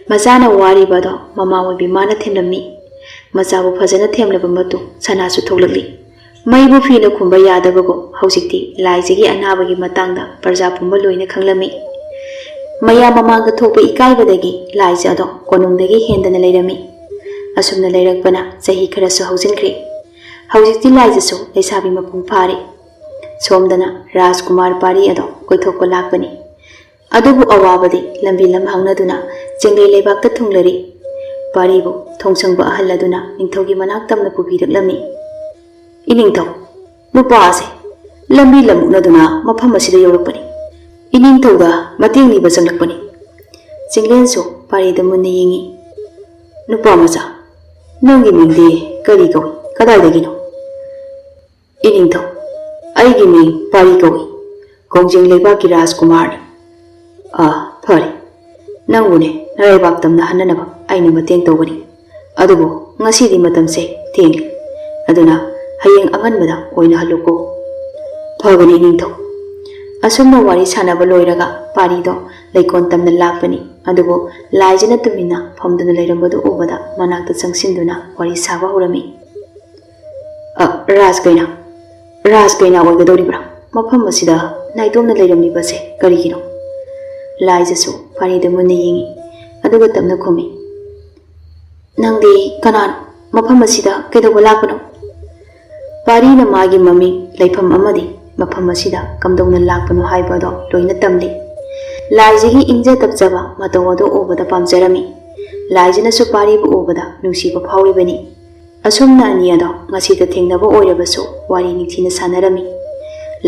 ꯃꯆꯥꯅ ꯋꯥꯔꯤꯕꯗꯣ ꯃꯃꯥ ꯑꯣꯏꯕꯤ ꯃꯥꯅ ꯊꯦꯝꯂꯝꯃꯤ꯫ ꯃꯆꯥꯕꯨ ꯐꯖꯅ ꯊꯦꯝꯂꯕ ꯃꯇꯨꯡ ꯁꯅꯥꯁꯨ ꯊꯣꯛꯂꯛꯂꯤ꯫ ꯃꯩꯕꯨ ꯐꯤꯅ ꯈꯨꯝꯕ ꯌꯥꯗꯕꯒꯨꯝ ꯍꯧꯖꯤꯛꯇꯤ ꯂꯥꯏꯖꯒꯤ ꯑꯅꯥꯕꯒꯤ ꯃꯇꯥꯡꯗ ꯄ꯭ꯔꯖꯥ ꯄꯨꯝꯕ ꯂꯣꯏꯅ ꯈꯪꯂꯝꯃꯤ꯫ ꯃꯌꯥꯝ ꯃꯃꯥꯡꯗ ꯊꯣꯛꯄ ꯏꯀꯥꯏꯕꯗꯒꯤ ꯂꯥꯏꯖ ꯑꯗꯣ ꯀꯣꯅꯨꯡꯗꯒꯤ ꯍꯦꯟꯗꯅ ꯂꯩꯔꯝꯃꯤ꯫ ꯑꯁꯨꯝꯅ ꯂꯩꯔꯛꯄꯅ ꯆꯍꯤ ꯈꯔꯁꯨ ꯍꯧꯖꯤꯟꯈ꯭ꯔꯦ꯫ ꯍꯧꯖꯤꯛꯇꯤ ꯂꯥꯏꯖꯁꯨ ꯂꯩꯁꯥꯕꯤ ꯃꯄꯨꯡ ꯐꯥꯔꯦ꯫ ꯁꯣꯝꯗꯅ ꯔꯥꯖꯀꯨꯃꯥꯔ ꯄꯥꯔꯤ ꯑꯗꯣ ꯀꯣꯏꯊꯣꯛꯄ ꯂꯥꯛꯄꯅꯤ꯫ ꯑꯗꯨꯕꯨ ꯑꯋꯥꯕꯗꯤ ꯂꯝꯕꯤ ꯂꯝꯍꯥꯡꯅꯗꯨꯅ ꯆꯦꯡꯂꯩ ꯂꯩꯕꯥꯛꯇ ꯊꯨꯡꯂꯔꯤ꯫ ꯄꯥꯔꯤꯕꯨ ꯊꯣꯡꯁꯪꯕ ꯑꯍꯜ ꯑꯗꯨꯅ ꯅꯤꯡꯊꯧꯒꯤ ꯃꯅꯥꯛ ꯇꯝꯅ ꯄꯨꯕꯤꯔꯛꯂꯝꯃꯤ꯫ ꯏꯅꯤꯡꯊꯧ, ꯅꯨꯄꯥ ꯑꯁꯦ ꯂꯝꯕꯤ ꯂꯝꯃꯨꯛꯅꯗꯨꯅ ꯃꯐꯝ ꯑꯁꯤꯗ ꯌꯧꯔꯛꯄꯅꯤ꯫ ꯏꯅꯤꯡꯊꯧꯗ ꯃꯇꯦꯡ ꯅꯤꯕ ꯆꯪꯂꯛꯄꯅꯤ꯫ ꯆꯤꯡꯂꯦꯟꯁꯨ ꯄꯥꯔꯤꯗ ꯃꯨꯟꯅ ꯌꯦꯡꯉꯤ꯫ ꯅꯨꯄꯥ ꯃꯆꯥ, ꯅꯪꯒꯤ ꯃꯤꯡꯗꯤ ꯀꯔꯤ ꯀꯧꯏ? ꯀꯗꯥꯏꯗꯒꯤꯅꯣ? ꯏꯅꯤꯡꯊꯧ, ꯑꯩꯒꯤ ꯃꯤꯡ ꯄꯥꯔꯤ ꯀꯧꯏ꯫ ꯈꯣꯡꯖꯦꯡ ꯂꯩꯕꯥꯛꯀꯤ ꯔꯥꯖꯀꯨꯃꯥꯔꯅꯤ꯫ ꯐꯔꯦ, ꯅꯪꯕꯨꯅꯦ ꯅꯔꯩꯕꯥꯛ ꯇꯝꯅ ꯍꯟꯅꯅꯕ ꯑꯩꯅ ꯃꯇꯦꯡ ꯇꯧꯒꯅꯤ꯫ ꯑꯗꯨꯕꯨ ꯉꯁꯤꯗꯤ ꯃꯇꯝꯁꯦ ꯊꯦꯡꯂꯤ, ꯑꯗꯨꯅ ꯍꯌꯦꯡ ꯑꯉꯟꯕꯗ ꯑꯣꯏꯅ ꯍꯜꯂꯨꯀꯣ꯫ ꯐꯒꯅꯤ ꯏꯅꯤꯡꯊꯧ꯫ ꯑꯁꯨꯝꯅ ꯋꯥꯔꯤ ꯁꯥꯟꯅꯕ ꯂꯣꯏꯔꯒ ꯄꯥꯔꯤꯗꯣ ꯂꯩꯀꯣꯜ ꯇꯝꯅ ꯂꯥꯛꯄꯅꯤ꯫ ꯑꯗꯨꯕꯨ ꯂꯥꯏꯖꯅ ꯇꯨꯃꯤꯟꯅ ꯐꯝꯗꯨꯅ ꯂꯩꯔꯝꯕꯗꯨ ꯎꯕꯗ ꯃꯅꯥꯛꯇ ꯆꯪꯁꯤꯟꯗꯨꯅ ꯋꯥꯔꯤ ꯁꯥꯕ ꯍꯧꯔꯝꯃꯤ꯫ ꯔꯥꯖꯀꯩꯅ ꯑꯣꯏꯒꯗꯧꯔꯤꯕ꯭ꯔꯥ? ꯃꯐꯝ ꯑꯁꯤꯗ ꯅꯥꯏꯇꯣꯝꯅ ꯂꯩꯔꯝꯂꯤꯕꯁꯦ ꯀꯔꯤꯒꯤꯅꯣ? ꯂꯥꯏꯖꯁꯨ ꯄꯥꯔꯤꯗ ꯃꯨꯟꯅ ꯌꯦꯡꯉꯤ, ꯑꯗꯨꯒ ꯇꯞꯅ ꯈꯨꯝꯃꯤ꯫ ꯅꯪꯗꯤ ꯀꯅꯥꯅꯣ? ꯃꯐꯝ ꯑꯁꯤꯗ ꯀꯩꯗꯧꯕ ꯂꯥꯛꯄꯅꯣ? ꯄꯥꯔꯤꯅ ꯃꯥꯒꯤ ꯃꯃꯤꯡ, ꯂꯩꯐꯝ ꯑꯃꯗꯤ ꯃꯐꯝ ꯑꯁꯤꯗ ꯀꯝꯗꯧꯅ ꯂꯥꯛꯄꯅꯣ ꯍꯥꯏꯕꯗꯣ ꯂꯣꯏꯅ ꯇꯝꯂꯤ꯫ ꯂꯥꯏꯖꯒꯤ ꯏꯪꯖ ꯇꯞꯆꯕ ꯃꯇꯧ ꯑꯗꯨ ꯎꯕꯗ ꯄꯥꯝꯖꯔꯝꯃꯤ꯫ ꯂꯥꯏꯖꯅꯁꯨ ꯄꯥꯔꯤꯕꯨ ꯎꯕꯗ ꯅꯨꯡꯁꯤꯕ ꯐꯥꯎꯔꯤꯕꯅꯤ꯫ ꯑꯁꯨꯝꯅ ꯑꯅꯤ ꯑꯗꯣ ꯉꯁꯤꯗ ꯊꯦꯡꯅꯕ ꯑꯣꯏꯔꯕꯁꯨ ꯋꯥꯔꯤ ꯅꯤꯡꯊꯤꯅ ꯁꯥꯟꯅꯔꯝꯃꯤ꯫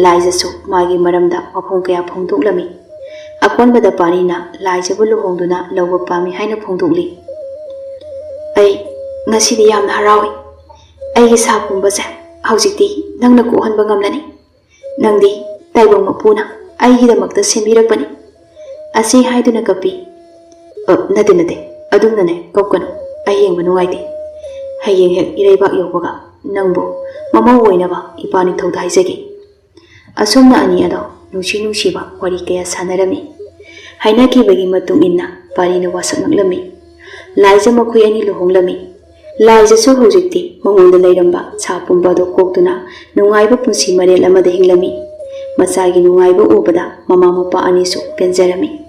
ꯂꯥꯏꯖꯁꯨ ꯃꯥꯒꯤ ꯃꯔꯝꯗ ꯋꯥꯐꯝ ꯀꯌꯥ ꯐꯣꯡꯗꯣꯛꯂꯝꯃꯤ꯫ ꯑꯀꯣꯟꯕꯗ ꯄꯥꯔꯤꯅ ꯂꯥꯏꯖꯕꯨ ꯂꯨꯍꯣꯡꯗꯨꯅ ꯂꯧꯕ ꯄꯥꯝꯃꯤ ꯍꯥꯏꯅ ꯐꯣꯡꯗꯣꯛꯂꯤ꯫ ꯑꯩ ꯉꯁꯤꯗꯤ ꯌꯥꯝꯅ ꯍꯔꯥꯎꯏ꯫ ꯑꯩꯒꯤ ꯁꯥ ꯄꯨꯝꯕꯁꯦ ꯍꯧꯖꯤꯛꯇꯤ ꯅꯪꯅ ꯀꯣꯛꯍꯟꯕ ꯉꯝꯂꯅꯤ꯫ ꯅꯪꯗꯤ ꯇꯥꯏꯕꯪ ꯃꯄꯨꯅ ꯑꯩꯒꯤꯗꯃꯛꯇ ꯁꯦꯝꯕꯤꯔꯛꯄꯅꯤ꯫ ꯑꯁꯤ ꯍꯥꯏꯗꯨꯅ ꯀꯞꯄꯤ꯫ ꯅꯠꯇꯦ, ꯑꯗꯨꯝꯅꯅꯦ ꯀꯞꯀꯅꯨ, ꯑꯩ ꯌꯦꯡꯕ ꯅꯨꯡꯉꯥꯏꯇꯦ꯫ ꯍꯌꯦꯡ ꯍꯦꯛ ꯏꯔꯩꯕꯥꯛ ꯌꯧꯕꯒ ꯅꯪꯕꯨ ꯃꯃꯧ ꯑꯣꯏꯅꯕ ꯏꯄꯥ ꯅꯤꯡꯊꯧꯗ ꯍꯥꯏꯖꯒꯦ꯫ ꯑꯁꯨꯝꯅ ꯑꯅꯤ ꯑꯗꯣ ꯅꯨꯡꯁꯤꯕ ꯋꯥꯔꯤ ꯀꯌꯥ ꯁꯥꯟꯅꯔꯝꯃꯤ꯫ ꯍꯥꯏꯅꯈꯤꯕꯒꯤ ꯃꯇꯨꯡ ꯏꯟꯅ ꯄꯥꯔꯤꯅ ꯋꯥꯁꯛ ꯅꯛꯂꯝꯃꯤ꯫ ꯂꯥꯏꯖ ꯃꯈꯣꯏ ꯑꯅꯤ ꯂꯨꯍꯣꯡꯂꯝꯃꯤ꯫ ꯂꯥꯏꯖꯁꯨ ꯍꯧꯖꯤꯛꯇꯤ ꯃꯉꯣꯟꯗ ꯂꯩꯔꯝꯕ ꯁꯥ ꯄꯨꯝꯕ ꯑꯗꯨ ꯀꯣꯛꯇꯨꯅ ꯅꯨꯡꯉꯥꯏꯕ ꯄꯨꯟꯁꯤ ꯃꯔꯦꯜ ꯑꯃꯗ ꯍꯤꯡꯂꯝꯃꯤ꯫ ꯃꯆꯥꯒꯤ ꯅꯨꯡꯉꯥꯏꯕ ꯎꯕꯗ ꯃꯃꯥ ꯃꯄꯥ ꯑꯅꯤꯁꯨ ꯄꯦꯟꯖꯔꯝꯃꯤ꯫